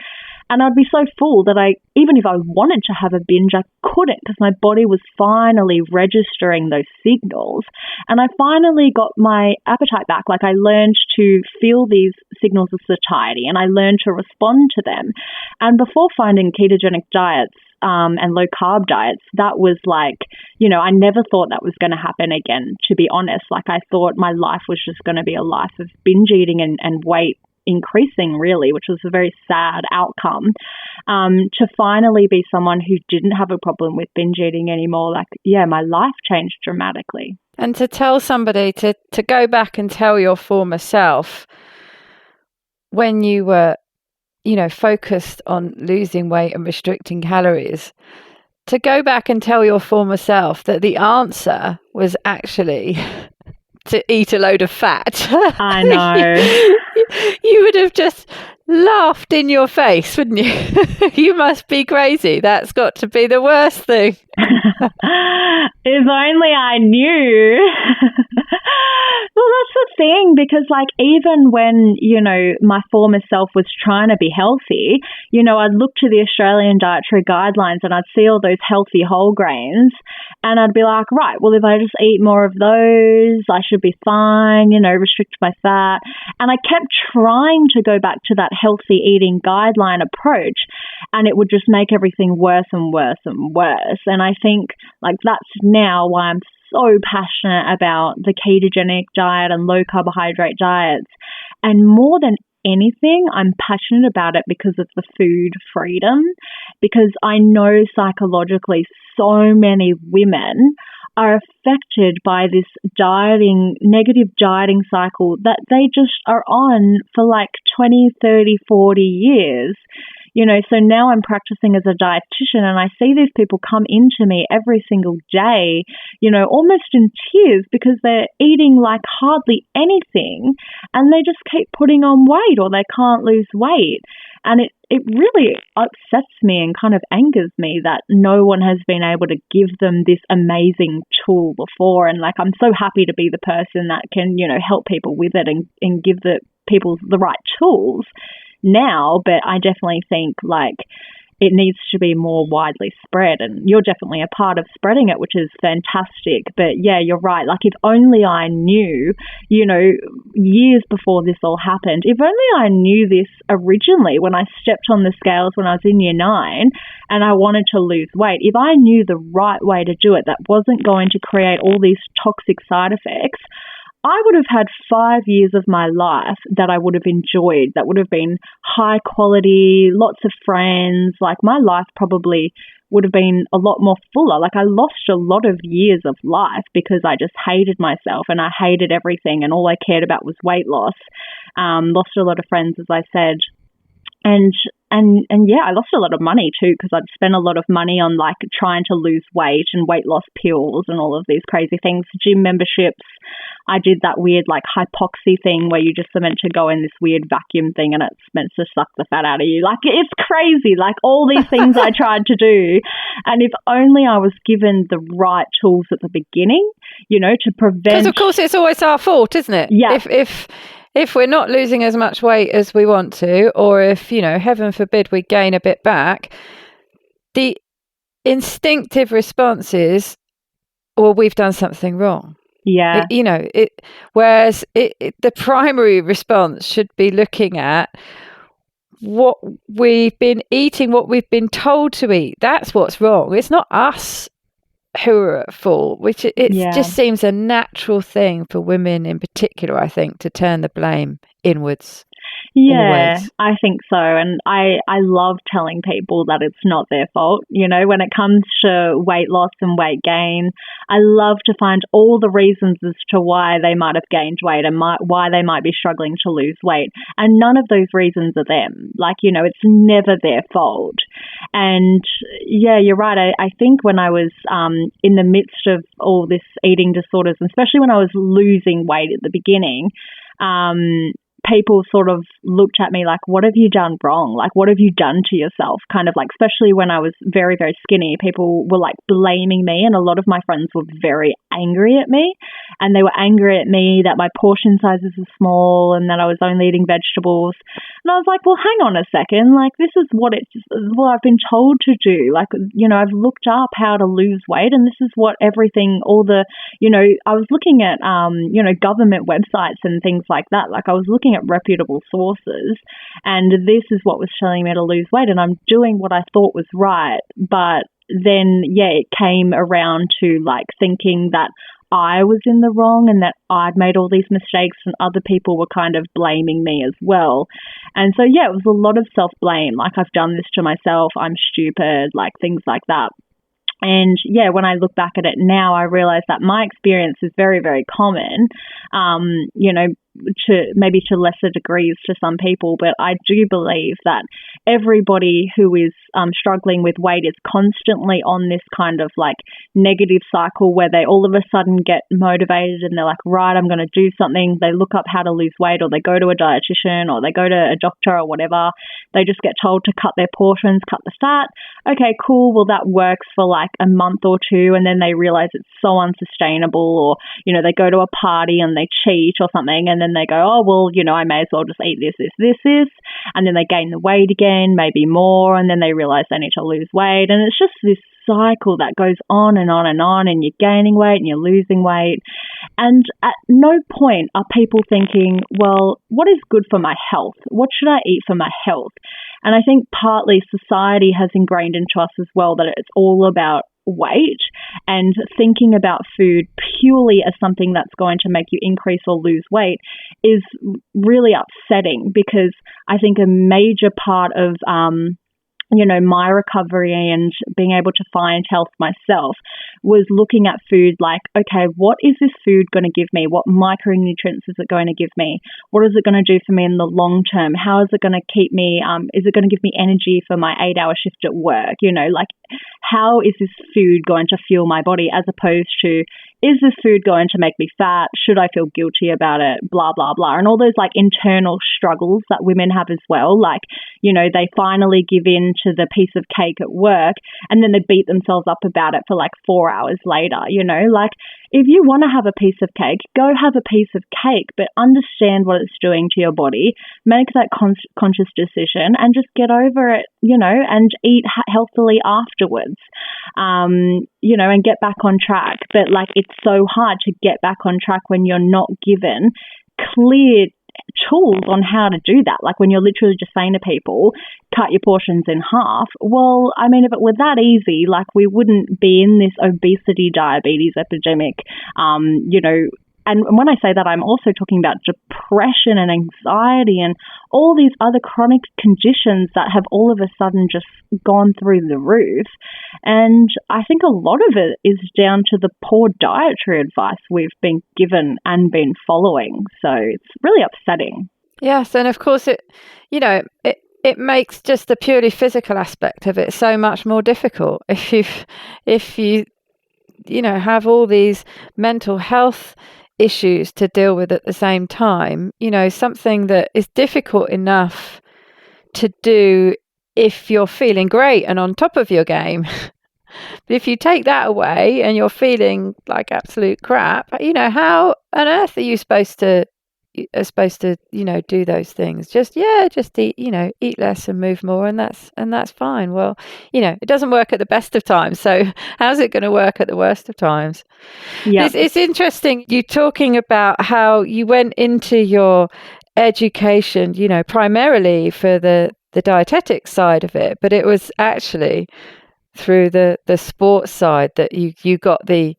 And I'd be so full that even if I wanted to have a binge, I couldn't, because my body was finally registering those signals. And I finally got my appetite back. Like, I learned to feel these signals of satiety, and I learned to respond to them. And before finding ketogenic diets, and low carb diets, that was like, you know, I never thought that was going to happen again, to be honest. Like, I thought my life was just going to be a life of binge eating and weight increasing, really, which was a very sad outcome. To finally be someone who didn't have a problem with binge eating anymore, like, yeah, my life changed dramatically. And to tell somebody to go back and tell your former self, when you were, you know, focused on losing weight and restricting calories, to go back and tell your former self that the answer was actually to eat a load of fat. I know. You would have just laughed in your face, wouldn't you? You must be crazy. That's got to be the worst thing. If only I knew. Well, that's the thing, because like, even when, you know, my former self was trying to be healthy, you know, I'd look to the Australian dietary guidelines and I'd see all those healthy whole grains, and I'd be like, right, well, if I just eat more of those, I should be fine, you know, restrict my fat. And I kept trying to go back to that healthy eating guideline approach, and it would just make everything worse and worse and worse. And I think like that's now why I'm so passionate about the ketogenic diet and low carbohydrate diets. And more than anything, I'm passionate about it because of the food freedom, because I know psychologically so many women are affected by this negative dieting cycle that they just are on for like 20, 30, 40 years. You know, so now I'm practicing as a dietitian, and I see these people come into me every single day, you know, almost in tears because they're eating like hardly anything and they just keep putting on weight, or they can't lose weight. And it really upsets me and kind of angers me that no one has been able to give them this amazing tool before. And like, I'm so happy to be the person that can, you know, help people with it and give the people the right tools now. But I definitely think like it needs to be more widely spread, and you're definitely a part of spreading it, which is fantastic. But yeah, you're right. Like, if only I knew, you know, years before this all happened, if only I knew this originally when I stepped on the scales when I was in year 9 and I wanted to lose weight, if I knew the right way to do it that wasn't going to create all these toxic side effects, I would have had 5 years of my life that I would have enjoyed, that would have been high quality, lots of friends. Like, my life probably would have been a lot more fuller. Like, I lost a lot of years of life because I just hated myself and I hated everything, and all I cared about was weight loss. Lost a lot of friends, as I said. And yeah, I lost a lot of money too, because I'd spent a lot of money on like trying to lose weight and weight loss pills and all of these crazy things. Gym memberships. I did that weird like hypoxia thing where you just are meant to go in this weird vacuum thing and it's meant to suck the fat out of you. Like, it's crazy. Like, all these things I tried to do. And if only I was given the right tools at the beginning, you know, to prevent. Because of course it's always our fault, isn't it? Yeah. If we're not losing as much weight as we want to, or if, you know, heaven forbid we gain a bit back, the instinctive response is, well, we've done something wrong. Yeah. Whereas the primary response should be looking at what we've been eating, what we've been told to eat. That's what's wrong. It's not us who are at fault, which just seems a natural thing for women in particular, I think, to turn the blame inwards. Yeah, always. I think so. And I love telling people that it's not their fault. You know, when it comes to weight loss and weight gain, I love to find all the reasons as to why they might have gained weight and why they might be struggling to lose weight. And none of those reasons are them. Like, you know, it's never their fault. And yeah, you're right. I think when I was in the midst of all this eating disorders, especially when I was losing weight at the beginning, people sort of looked at me like, what have you done wrong? Like, what have you done to yourself? Kind of like, especially when I was very, very skinny, people were like blaming me. And a lot of my friends were very angry at me. And they were angry at me that my portion sizes were small and that I was only eating vegetables. And I was like, well, hang on a second. Like, this is what I've been told to do. Like, I've looked up how to lose weight, and this is what everything, I was looking at, government websites and things like that. Like, I was looking at reputable sources, and this is what was telling me to lose weight, and I'm doing what I thought was right. But then, it came around to like thinking that I was in the wrong and that I'd made all these mistakes and other people were kind of blaming me as well. And so, it was a lot of self-blame. Like, I've done this to myself, I'm stupid, like things like that. And when I look back at it now, I realize that my experience is very, very common, to lesser degrees to some people. But I do believe that everybody who is struggling with weight is constantly on this kind of like negative cycle where they all of a sudden get motivated and they're like, right, I'm going to do something. They look up how to lose weight, or they go to a dietitian, or they go to a doctor or whatever. They just get told to cut their portions, cut the fat. Okay, cool. Well, that works for like a month or two, and then they realize it's so unsustainable, or, they go to a party and they cheat or something, and then they go, oh, well, I may as well just eat this, and then they gain the weight again, maybe more, and then they realize they need to lose weight. And it's just this cycle that goes on and on and on, and you're gaining weight and you're losing weight. And at no point are people thinking, well, what is good for my health? What should I eat for my health? And I think partly society has ingrained into us as well that it's all about weight, and thinking about food purely as something that's going to make you increase or lose weight is really upsetting, because I think a major part of my recovery and being able to find health myself was looking at food like, okay, what is this food going to give me? What micronutrients is it going to give me? What is it going to do for me in the long term? How is it going to keep me, is it going to give me energy for my 8-hour shift at work? How is this food going to fuel my body, as opposed to, is this food going to make me fat? Should I feel guilty about it? Blah, blah, blah. And all those like internal struggles that women have as well. Like, they finally give in to the piece of cake at work, and then they beat themselves up about it for like 4 hours later. Like, if you want to have a piece of cake, go have a piece of cake, but understand what it's doing to your body, make that conscious decision, and just get over it, and eat healthily afterwards, and get back on track. But like, it's so hard to get back on track when you're not given clear tools on how to do that. Like, when you're literally just saying to people, cut your portions in half. Well, I mean, if it were that easy, like, we wouldn't be in this obesity, diabetes epidemic, And when I say that, I'm also talking about depression and anxiety and all these other chronic conditions that have all of a sudden just gone through the roof. And I think a lot of it is down to the poor dietary advice we've been given and been following. So it's really upsetting. Yes, and of course it makes just the purely physical aspect of it so much more difficult if you have all these mental health issues to deal with at the same time. Something that is difficult enough to do if you're feeling great and on top of your game. But if you take that away and you're feeling like absolute crap, how on earth are you supposed to do those things? Just eat less and move more, and that's fine. Well, it doesn't work at the best of times, so how's it going to work at the worst of times? Yeah, it's interesting you talking about how you went into your education, primarily for the dietetic side of it, but it was actually through the sports side that you got the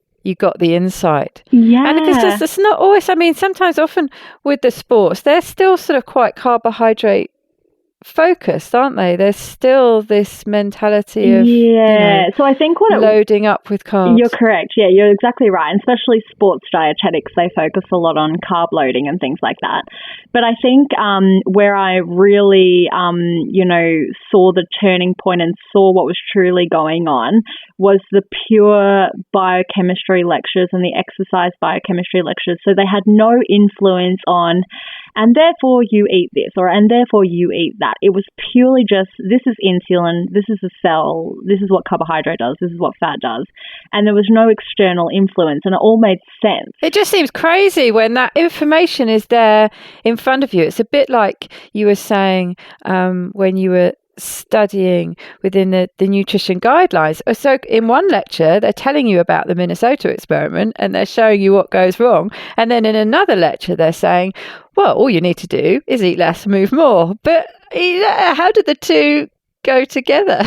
insight. Yeah. And because it's not always, sometimes often with the sports, they're still sort of quite carbohydrate focused, aren't they? There's still this mentality of so I think loading up with carbs. You're correct. Yeah, you're exactly right. And especially sports dietetics, they focus a lot on carb loading and things like that. But I think where I really, saw the turning point and saw what was truly going on was the pure biochemistry lectures and the exercise biochemistry lectures. So they had no influence on and therefore you eat this, and therefore you eat that. It was purely just, this is insulin, this is a cell, this is what carbohydrate does, this is what fat does. And there was no external influence, and it all made sense. It just seems crazy when that information is there in front of you. It's a bit like you were saying when you were studying within the nutrition guidelines. So in one lecture, they're telling you about the Minnesota experiment and they're showing you what goes wrong. And then in another lecture, they're saying, well, all you need to do is eat less, move more. But how did the two go together?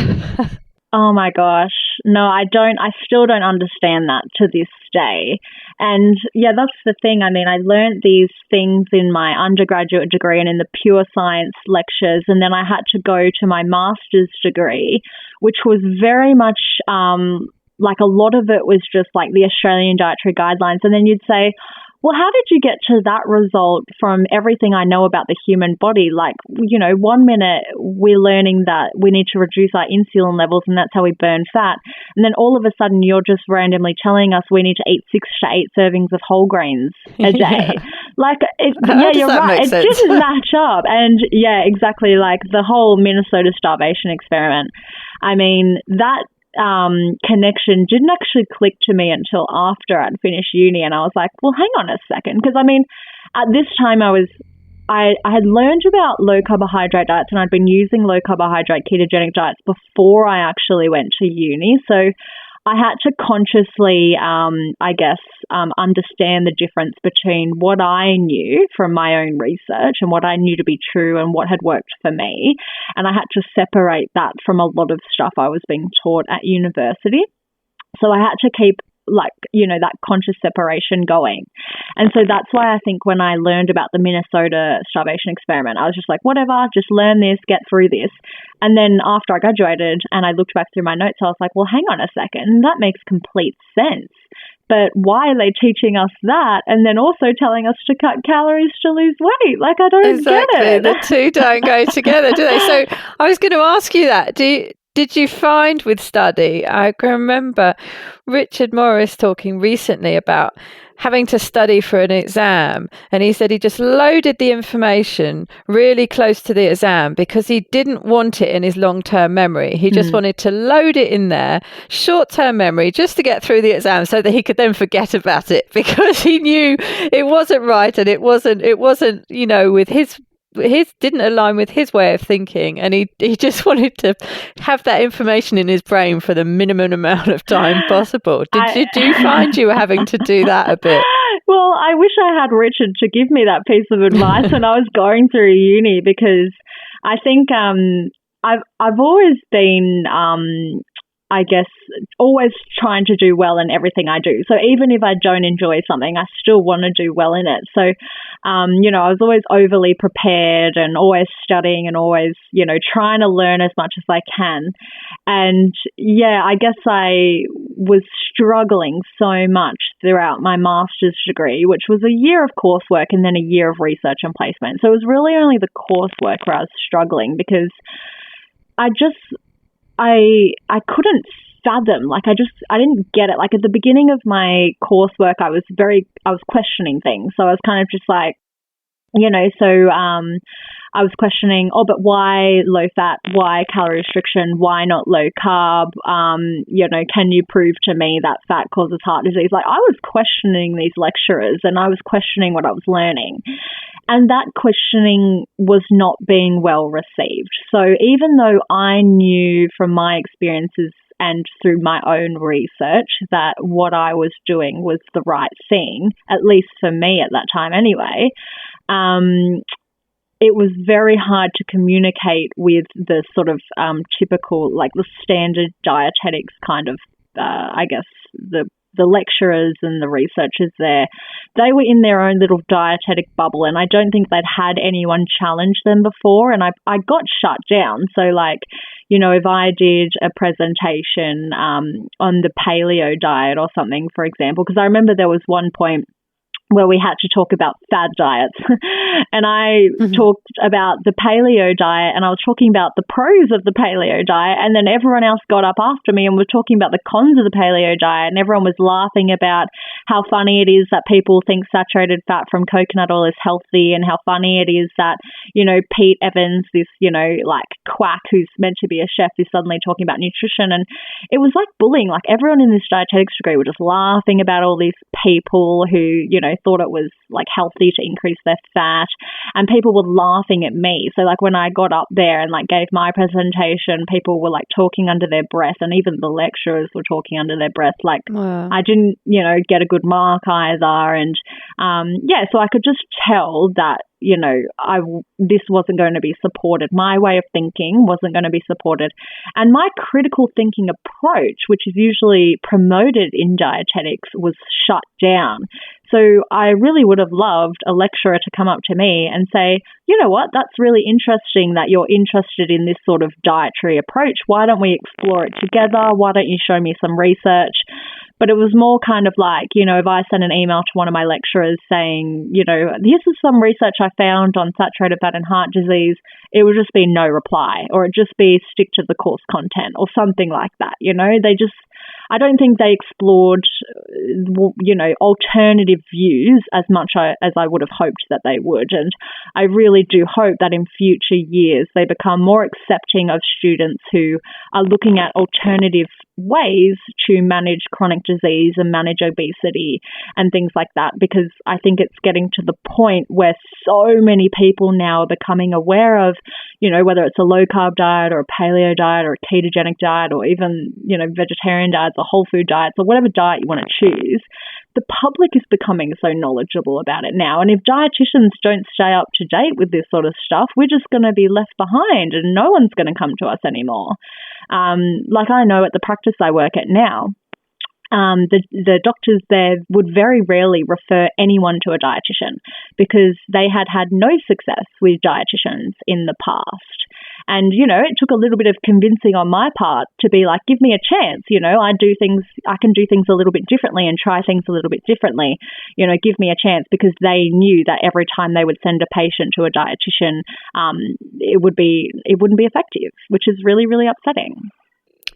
Oh my gosh. No, I still don't understand that to this day. And yeah, that's the thing. I mean, I learned these things in my undergraduate degree and in the pure science lectures. And then I had to go to my master's degree, which was very much like a lot of it was just like the Australian dietary guidelines. And then you'd say, well, how did you get to that result from everything I know about the human body? Like, 1 minute we're learning that we need to reduce our insulin levels and that's how we burn fat. And then all of a sudden you're just randomly telling us we need to eat 6 to 8 servings of whole grains a day. Like, you're right. It didn't match up. And yeah, exactly. Like the whole Minnesota starvation experiment. I mean, that connection didn't actually click to me until after I'd finished uni, and I was like, well, hang on a second, because I mean, at this time I had learned about low carbohydrate diets, and I'd been using low carbohydrate ketogenic diets before I actually went to uni. So I had to consciously, understand the difference between what I knew from my own research and what I knew to be true and what had worked for me. And I had to separate that from a lot of stuff I was being taught at university. So I had to keep that conscious separation going. And so that's why I think when I learned about the Minnesota starvation experiment, I was just like, whatever, just learn this, get through this. And then after I graduated and I looked back through my notes, I was like, well, hang on a second, that makes complete sense. But why are they teaching us that and then also telling us to cut calories to lose weight? Like, I don't get it. The two don't go together, do they? So I was going to ask you that. Did you find with study, I can remember Richard Morris talking recently about having to study for an exam, and he said he just loaded the information really close to the exam because he didn't want it in his long-term memory. He just wanted to load it in there, short-term memory, just to get through the exam so that he could then forget about it, because he knew it wasn't right and it wasn't, with his didn't align with his way of thinking, and he just wanted to have that information in his brain for the minimum amount of time possible. Did you find you were having to do that a bit? Well, I wish I had Richard to give me that piece of advice when I was going through uni, because I think I've always been always trying to do well in everything I do. So even if I don't enjoy something, I still want to do well in it. So, I was always overly prepared and always studying and always, trying to learn as much as I can. And yeah, I guess I was struggling so much throughout my master's degree, which was a year of coursework and then a year of research and placement. So it was really only the coursework where I was struggling, because I couldn't fathom, I didn't get it. Like at the beginning of my coursework, I was questioning things. So I was kind of just like, I was questioning, but why low fat? Why calorie restriction? Why not low carb? Can you prove to me that fat causes heart disease? Like, I was questioning these lecturers and I was questioning what I was learning. And that questioning was not being well received. So even though I knew from my experiences and through my own research that what I was doing was the right thing, at least for me at that time anyway, it was very hard to communicate with the sort of typical, like the standard dietetics kind of, the lecturers and the researchers there. They were in their own little dietetic bubble, and I don't think they'd had anyone challenge them before, and I got shut down. So if I did a presentation on the paleo diet or something, for example, because I remember there was one point where we had to talk about fad diets. And I talked about the paleo diet, and I was talking about the pros of the paleo diet, and then everyone else got up after me and was talking about the cons of the paleo diet, and everyone was laughing about how funny it is that people think saturated fat from coconut oil is healthy, and how funny it is that, you know, Pete Evans, this, you know, like quack who's meant to be a chef, is suddenly talking about nutrition. And it was like bullying. Like, everyone in this dietetics degree were just laughing about all these people who, you know, thought it was like healthy to increase their fat, and people were laughing at me. So like when I got up there and like gave my presentation, people were like talking under their breath, and even the lecturers were talking under their breath. Like, wow. I didn't, you know, get a good mark either. And so I could just tell that, you know, this wasn't going to be supported. My way of thinking wasn't going to be supported. And my critical thinking approach, which is usually promoted in dietetics, was shut down. So I really would have loved a lecturer to come up to me and say, you know what, that's really interesting that you're interested in this sort of dietary approach. Why don't we explore it together? Why don't you show me some research? But it was more kind of like, you know, if I sent an email to one of my lecturers saying, you know, this is some research I found on saturated fat and heart disease, it would just be no reply, or it'd just be stick to the course content or something like that. You know, I don't think they explored, you know, alternative views as much as I would have hoped that they would. And I really do hope that in future years they become more accepting of students who are looking at alternative ways to manage chronic disease and manage obesity and things like that, because I think it's getting to the point where so many people now are becoming aware of, you know, whether it's a low carb diet or a paleo diet or a ketogenic diet or even, you know, vegetarian diets or whole food diets or whatever diet you want to choose. The public is becoming so knowledgeable about it now. And if dietitians don't stay up to date with this sort of stuff, we're just going to be left behind and no one's going to come to us anymore. Like I know at the practice I work at now, the doctors there would very rarely refer anyone to a dietitian because they had no success with dietitians in the past. And, you know, it took a little bit of convincing on my part to be like, give me a chance. You know, I can do things a little bit differently and try things a little bit differently. You know, give me a chance, because they knew that every time they would send a patient to a dietitian, it wouldn't be effective, which is really, really upsetting.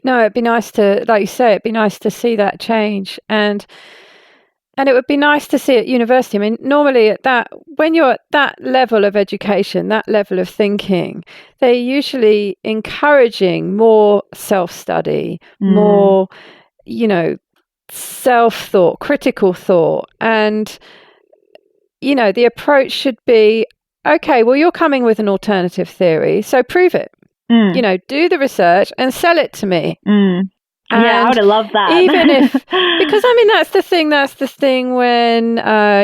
No, it'd be nice to, like you say, it'd be nice to see that change. And it would be nice to see at university. I mean, normally when you're at that level of education, that level of thinking, they're usually encouraging more self-study, more, you know, self-thought, critical thought. And, you know, the approach should be, okay, well, you're coming with an alternative theory, so prove it. You know, do the research and sell it to me. Yeah, I would have loved that. Even if, because I mean, that's the thing when,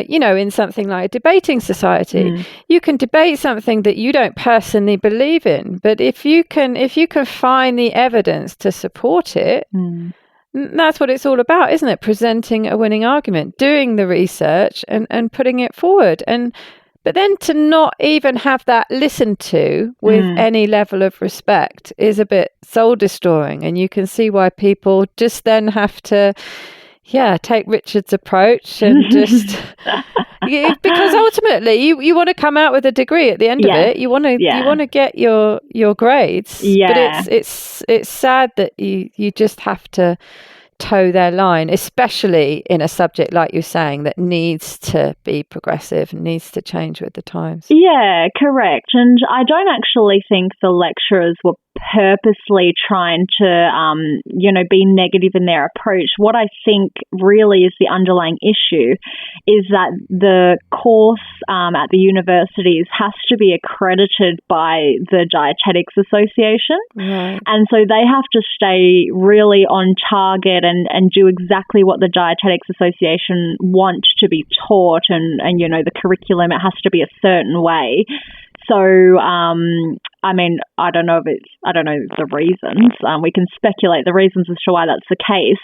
you know, in something like a debating society, you can debate something that you don't personally believe in. But if you can find the evidence to support it, that's what it's all about, isn't it? Presenting a winning argument, doing the research and putting it forward. But then to not even have that listened to with any level of respect is a bit soul destroying. And you can see why people just then have to, take Richard's approach and just, because ultimately you want to come out with a degree at the end of it. You want to get your grades. Yeah. But it's sad that you just have to toe their line, especially in a subject like you're saying that needs to be progressive, needs to change with the times. Yeah, correct. And I don't actually think the lecturers were purposely trying to, be negative in their approach. What I think really is the underlying issue is that the course at the universities has to be accredited by the Dietetics Association. Right. And so they have to stay really on target and do exactly what the Dietetics Association want to be taught, and the curriculum, it has to be a certain way. So, I don't know the reasons. We can speculate the reasons as to why that's the case.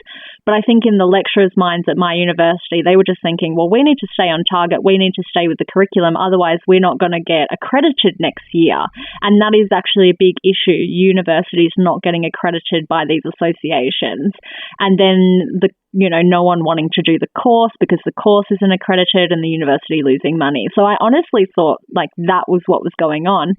But I think in the lecturers' minds at my university, they were just thinking, well, we need to stay on target. We need to stay with the curriculum. Otherwise, we're not going to get accredited next year. And that is actually a big issue. Universities not getting accredited by these associations. And then the no one wanting to do the course because the course isn't accredited and the university losing money. So I honestly thought like that was what was going on.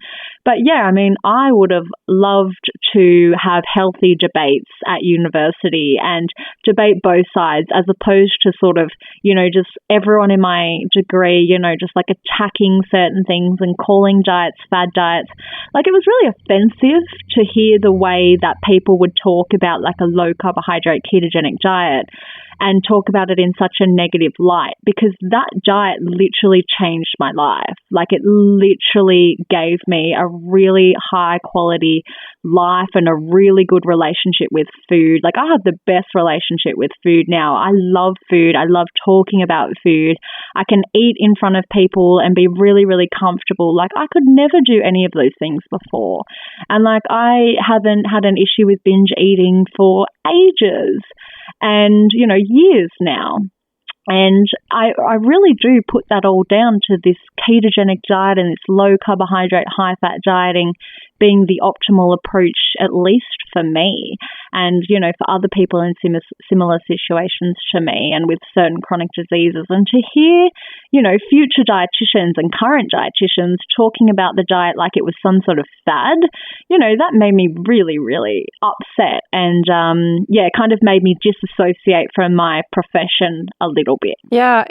But yeah, I mean, I would have loved to have healthy debates at university and debate both sides as opposed to sort of, just everyone in my degree, just like attacking certain things and calling diets fad diets. Like it was really offensive to hear the way that people would talk about like a low carbohydrate ketogenic diet and talk about it in such a negative light, because that diet literally changed my life. Like it literally gave me a really high quality life and a really good relationship with food. Like I have the best relationship with food now. I love food. I love talking about food. I can eat in front of people and be really, really comfortable. Like I could never do any of those things before. And like I haven't had an issue with binge eating for ages and, years now. And I really do put that all down to this ketogenic diet and this low carbohydrate, high fat dieting being the optimal approach, at least for me and, for other people in similar situations to me and with certain chronic diseases. And to hear, future dietitians and current dietitians talking about the diet like it was some sort of fad, that made me really, really upset and, kind of made me disassociate from my profession a little bit. Yeah,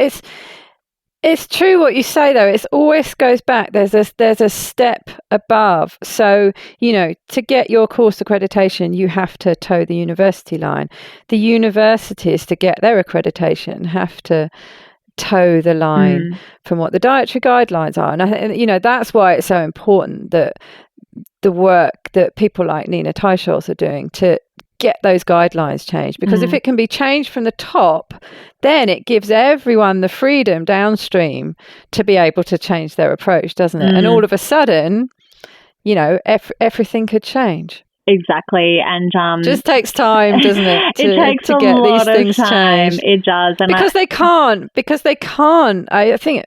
it's true what you say, though. It always goes back. There's a step above. So, to get your course accreditation, you have to toe the university line. The universities, to get their accreditation, have to toe the line from what the dietary guidelines are. And, that's why it's so important that the work that people like Nina Teicholz are doing to get those guidelines changed, because if it can be changed from the top, then it gives everyone the freedom downstream to be able to change their approach, doesn't it? And all of a sudden, everything could change. Exactly, and just takes time, doesn't it? It takes to get these things changed. It does, and because they can't. I think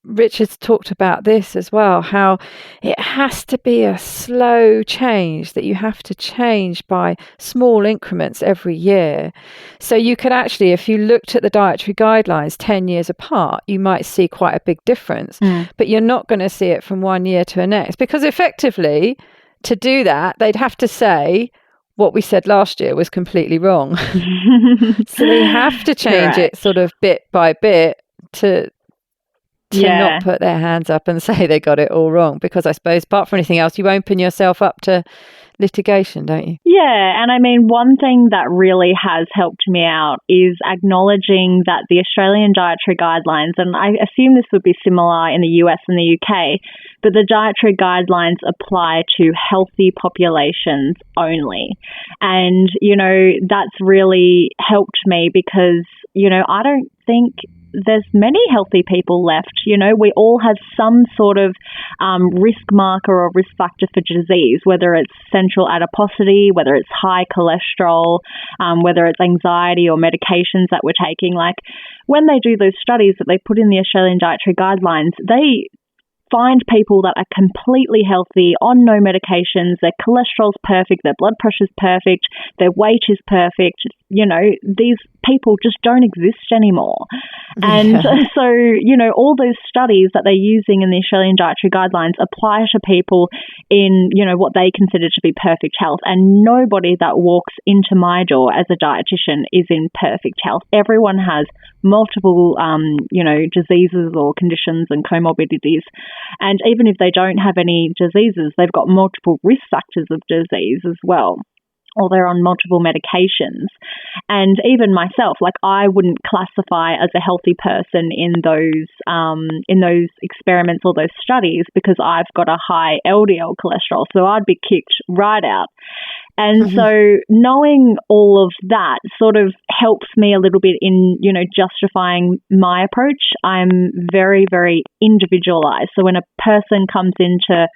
Richard's talked about this as well. How it has to be a slow change, that you have to change by small increments every year. So you could actually, if you looked at the dietary guidelines 10 years apart, you might see quite a big difference. But you're not going to see it from one year to the next, because effectively, to do that, they'd have to say what we said last year was completely wrong. So they have to change it sort of bit by bit to not put their hands up and say they got it all wrong, because I suppose apart from anything else, you open yourself up to litigation, don't you? Yeah, and I mean, one thing that really has helped me out is acknowledging that the Australian dietary guidelines, and I assume this would be similar in the US and the UK, but the dietary guidelines apply to healthy populations only. And, that's really helped me because, I don't think there's many healthy people left. We all have some sort of risk marker or risk factor for disease, whether it's central adiposity, whether it's high cholesterol, whether it's anxiety or medications that we're taking. Like when they do those studies that they put in the Australian dietary guidelines, they find people that are completely healthy, on no medications, their cholesterol's perfect, their blood pressure's perfect, their weight is perfect. These people just don't exist anymore. And so, all those studies that they're using in the Australian dietary guidelines apply to people in, what they consider to be perfect health. And nobody that walks into my door as a dietitian is in perfect health. Everyone has multiple, diseases or conditions and comorbidities. And even if they don't have any diseases, they've got multiple risk factors of disease as well, or they're on multiple medications. And even myself, like I wouldn't classify as a healthy person in those experiments or those studies because I've got a high LDL cholesterol, so I'd be kicked right out. And so knowing all of that sort of helps me a little bit in, justifying my approach. I'm very, very individualized. So when a person comes into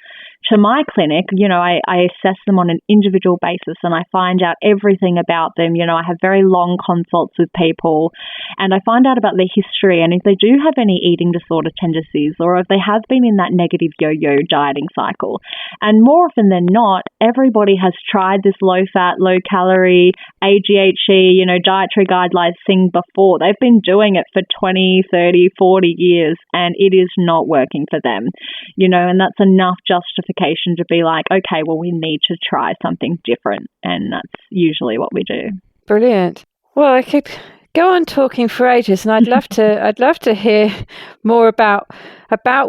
to my clinic, I assess them on an individual basis and I find out everything about them. I have very long consults with people and I find out about their history and if they do have any eating disorder tendencies or if they have been in that negative yo-yo dieting cycle. And more often than not, everybody has tried this low-fat, low-calorie, AGHE, dietary guidelines thing before. They've been doing it for 20, 30, 40 years and it is not working for them, and that's enough justification to be like, okay, well, we need to try something different. And that's usually what we do. Brilliant. Well, I could go on talking for ages, and I'd love to hear more about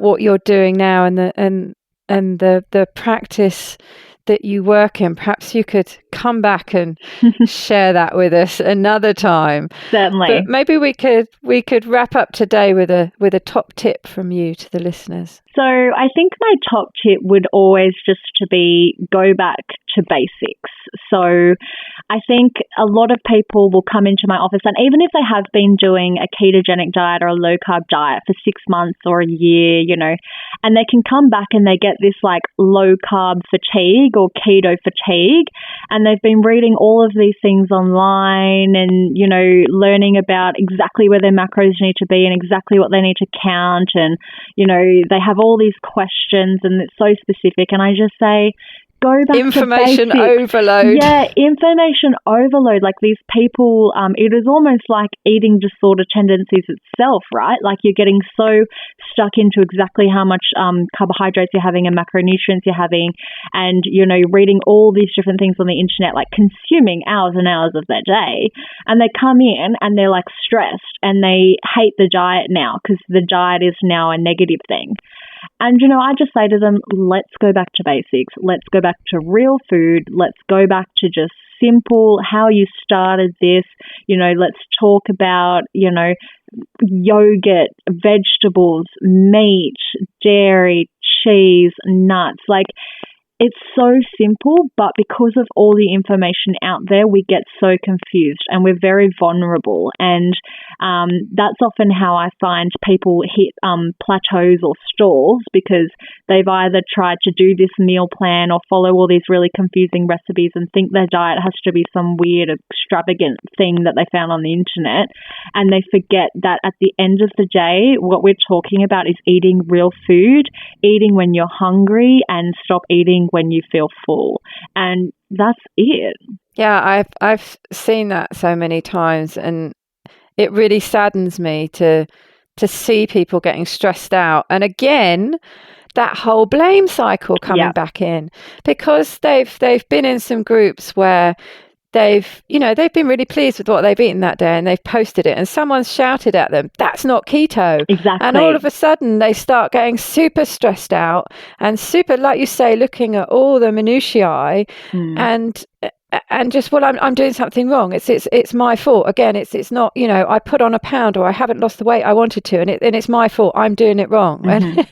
what you're doing now and the practice that you work in. Perhaps you could come back and share that with us another time. Certainly. But maybe we could wrap up today with a top tip from you to the listeners. So I think my top tip would always just to be go back to basics. So I think a lot of people will come into my office and even if they have been doing a ketogenic diet or a low carb diet for 6 months or a year, and they can come back and they get this like low carb fatigue or keto fatigue. And they've been reading all of these things online and, learning about exactly where their macros need to be and exactly what they need to count. And, they have all these questions and it's so specific. And I just say, go back information to basics. Overload. Yeah, information overload. Like these people, it is almost like eating disorder tendencies itself, right? Like you're getting so stuck into exactly how much carbohydrates you're having and macronutrients you're having and, reading all these different things on the internet, like consuming hours and hours of their day. And they come in and they're like stressed and they hate the diet now because the diet is now a negative thing. And, I just say to them, let's go back to basics. Let's go back to real food. Let's go back to just simple, how you started this. Let's talk about, yogurt, vegetables, meat, dairy, cheese, nuts. Like, it's so simple, but because of all the information out there, we get so confused and we're very vulnerable. And that's often how I find people hit plateaus or stalls because they've either tried to do this meal plan or follow all these really confusing recipes and think their diet has to be some weird, extravagant thing that they found on the internet. And they forget that at the end of the day, what we're talking about is eating real food, eating when you're hungry, and stop eating when you feel full. And that's it. Yeah, I've seen that so many times, and it really saddens me to see people getting stressed out. And again, that whole blame cycle coming back in because they've been in some groups where they've been really pleased with what they've eaten that day and they've posted it and someone's shouted at them, that's not keto. Exactly. And all of a sudden they start getting super stressed out and super, like you say, looking at all the minutiae and just, well, I'm doing something wrong. It's my fault. Again, it's not, I put on a pound or I haven't lost the weight I wanted to, and it's my fault. I'm doing it wrong. Mm-hmm. And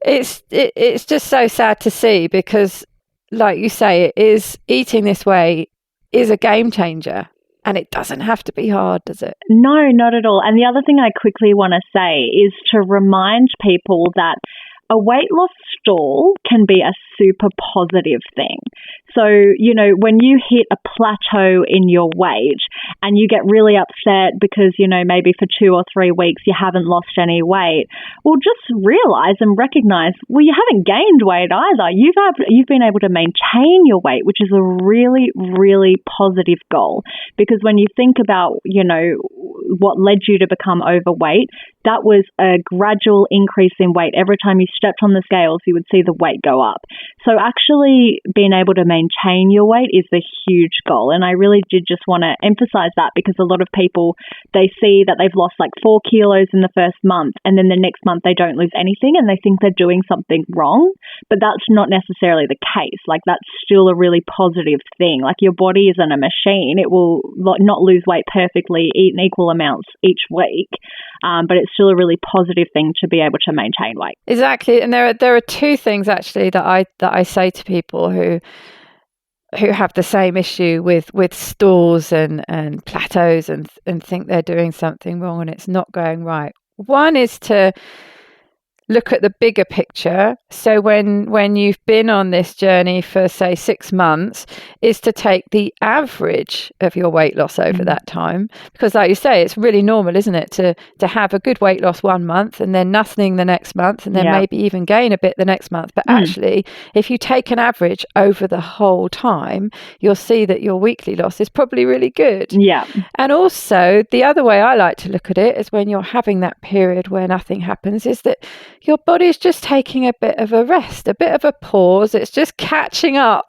it's just so sad to see because, like you say, it is eating this way is a game changer. And it doesn't have to be hard, does it? No, not at all. And the other thing I quickly want to say is to remind people that a weight loss stall can be a super positive thing. So, when you hit a plateau in your weight and you get really upset because, maybe for 2 or 3 weeks you haven't lost any weight, well, just realize and recognize, well, you haven't gained weight either. You've been able to maintain your weight, which is a really, really positive goal. Because when you think about, what led you to become overweight, that was a gradual increase in weight. Every time you stepped on the scales, you would see the weight go up. So actually being able to maintain your weight is a huge goal. And I really did just want to emphasize that because a lot of people, they see that they've lost like 4 kilos in the first month and then the next month they don't lose anything and they think they're doing something wrong. But that's not necessarily the case. Like that's still a really positive thing. Like your body isn't a machine. It will not lose weight perfectly, eat in equal amounts each week. But it's still a really positive thing to be able to maintain weight. Exactly. And there are 2 things actually that I say to people who have the same issue with stalls and plateaus and think they're doing something wrong and it's not going right. One is to look at the bigger picture. So when you've been on this journey for, say, 6 months, is to take the average of your weight loss over that time. Because like you say, it's really normal, isn't it, to have a good weight loss 1 month and then nothing the next month and then maybe even gain a bit the next month. But actually, if you take an average over the whole time, you'll see that your weekly loss is probably really good. Yeah. And also, the other way I like to look at it is when you're having that period where nothing happens, is that your body is just taking a bit of a rest, a bit of a pause. It's just catching up.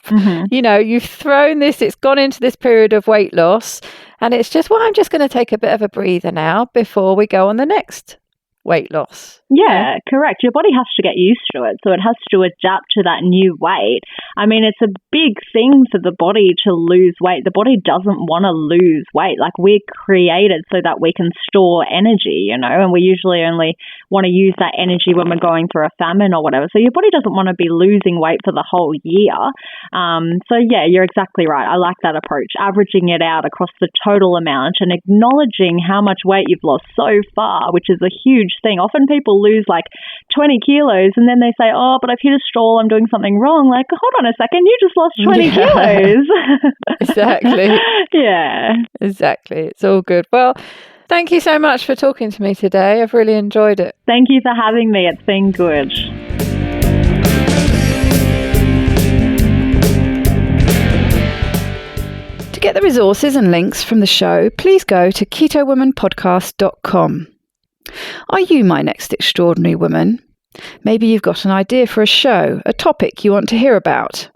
You know, you've thrown this, it's gone into this period of weight loss, and it's just, well, I'm just going to take a bit of a breather now before we go on the next weight loss. Yeah, correct. Your body has to get used to it. So it has to adapt to that new weight. I mean, it's a big thing for the body to lose weight. The body doesn't want to lose weight. Like, we're created so that we can store energy, you know, and we usually only want to use that energy when we're going through a famine or whatever. So your body doesn't want to be losing weight for the whole year. So yeah, you're exactly right. I like that approach, averaging it out across the total amount and acknowledging how much weight you've lost so far, which is a huge thing. Often people lose like 20 kilos and then they say, oh, but I've hit a stall, I'm doing something wrong. Like, hold on a second, you just lost 20 kilos. Exactly. Yeah. Exactly. It's all good. Well, thank you so much for talking to me today. I've really enjoyed it. Thank you for having me. It's been good. To get the resources and links from the show, please go to ketowomanpodcast.com. Are you my next extraordinary woman? Maybe you've got an idea for a show, a topic you want to hear about.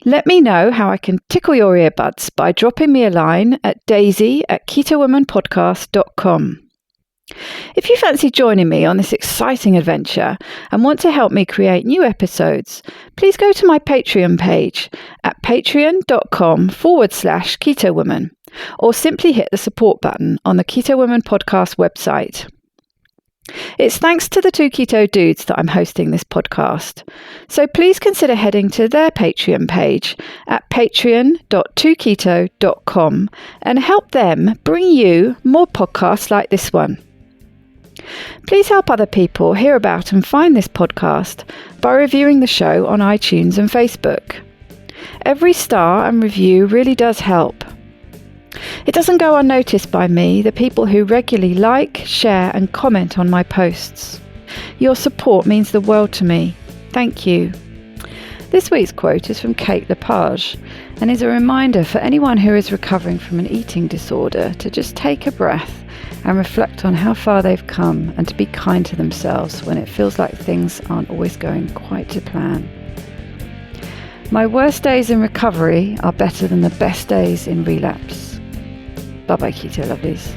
Let me know how I can tickle your earbuds by dropping me a line at daisy@ketowomanpodcast.com. If you fancy joining me on this exciting adventure and want to help me create new episodes, please go to my Patreon page at patreon.com/ketowoman or simply hit the support button on the Keto Woman podcast website. It's thanks to the two keto dudes that I'm hosting this podcast. So please consider heading to their Patreon page at patreon.2keto.com and help them bring you more podcasts like this one. Please help other people hear about and find this podcast by reviewing the show on iTunes and Facebook. Every star and review really does help. It doesn't go unnoticed by me, the people who regularly like, share and comment on my posts. Your support means the world to me. Thank you. This week's quote is from Kate Lepage and is a reminder for anyone who is recovering from an eating disorder to just take a breath and reflect on how far they've come and to be kind to themselves when it feels like things aren't always going quite to plan. My worst days in recovery are better than the best days in relapse. Bye-bye, Keto Lovelies.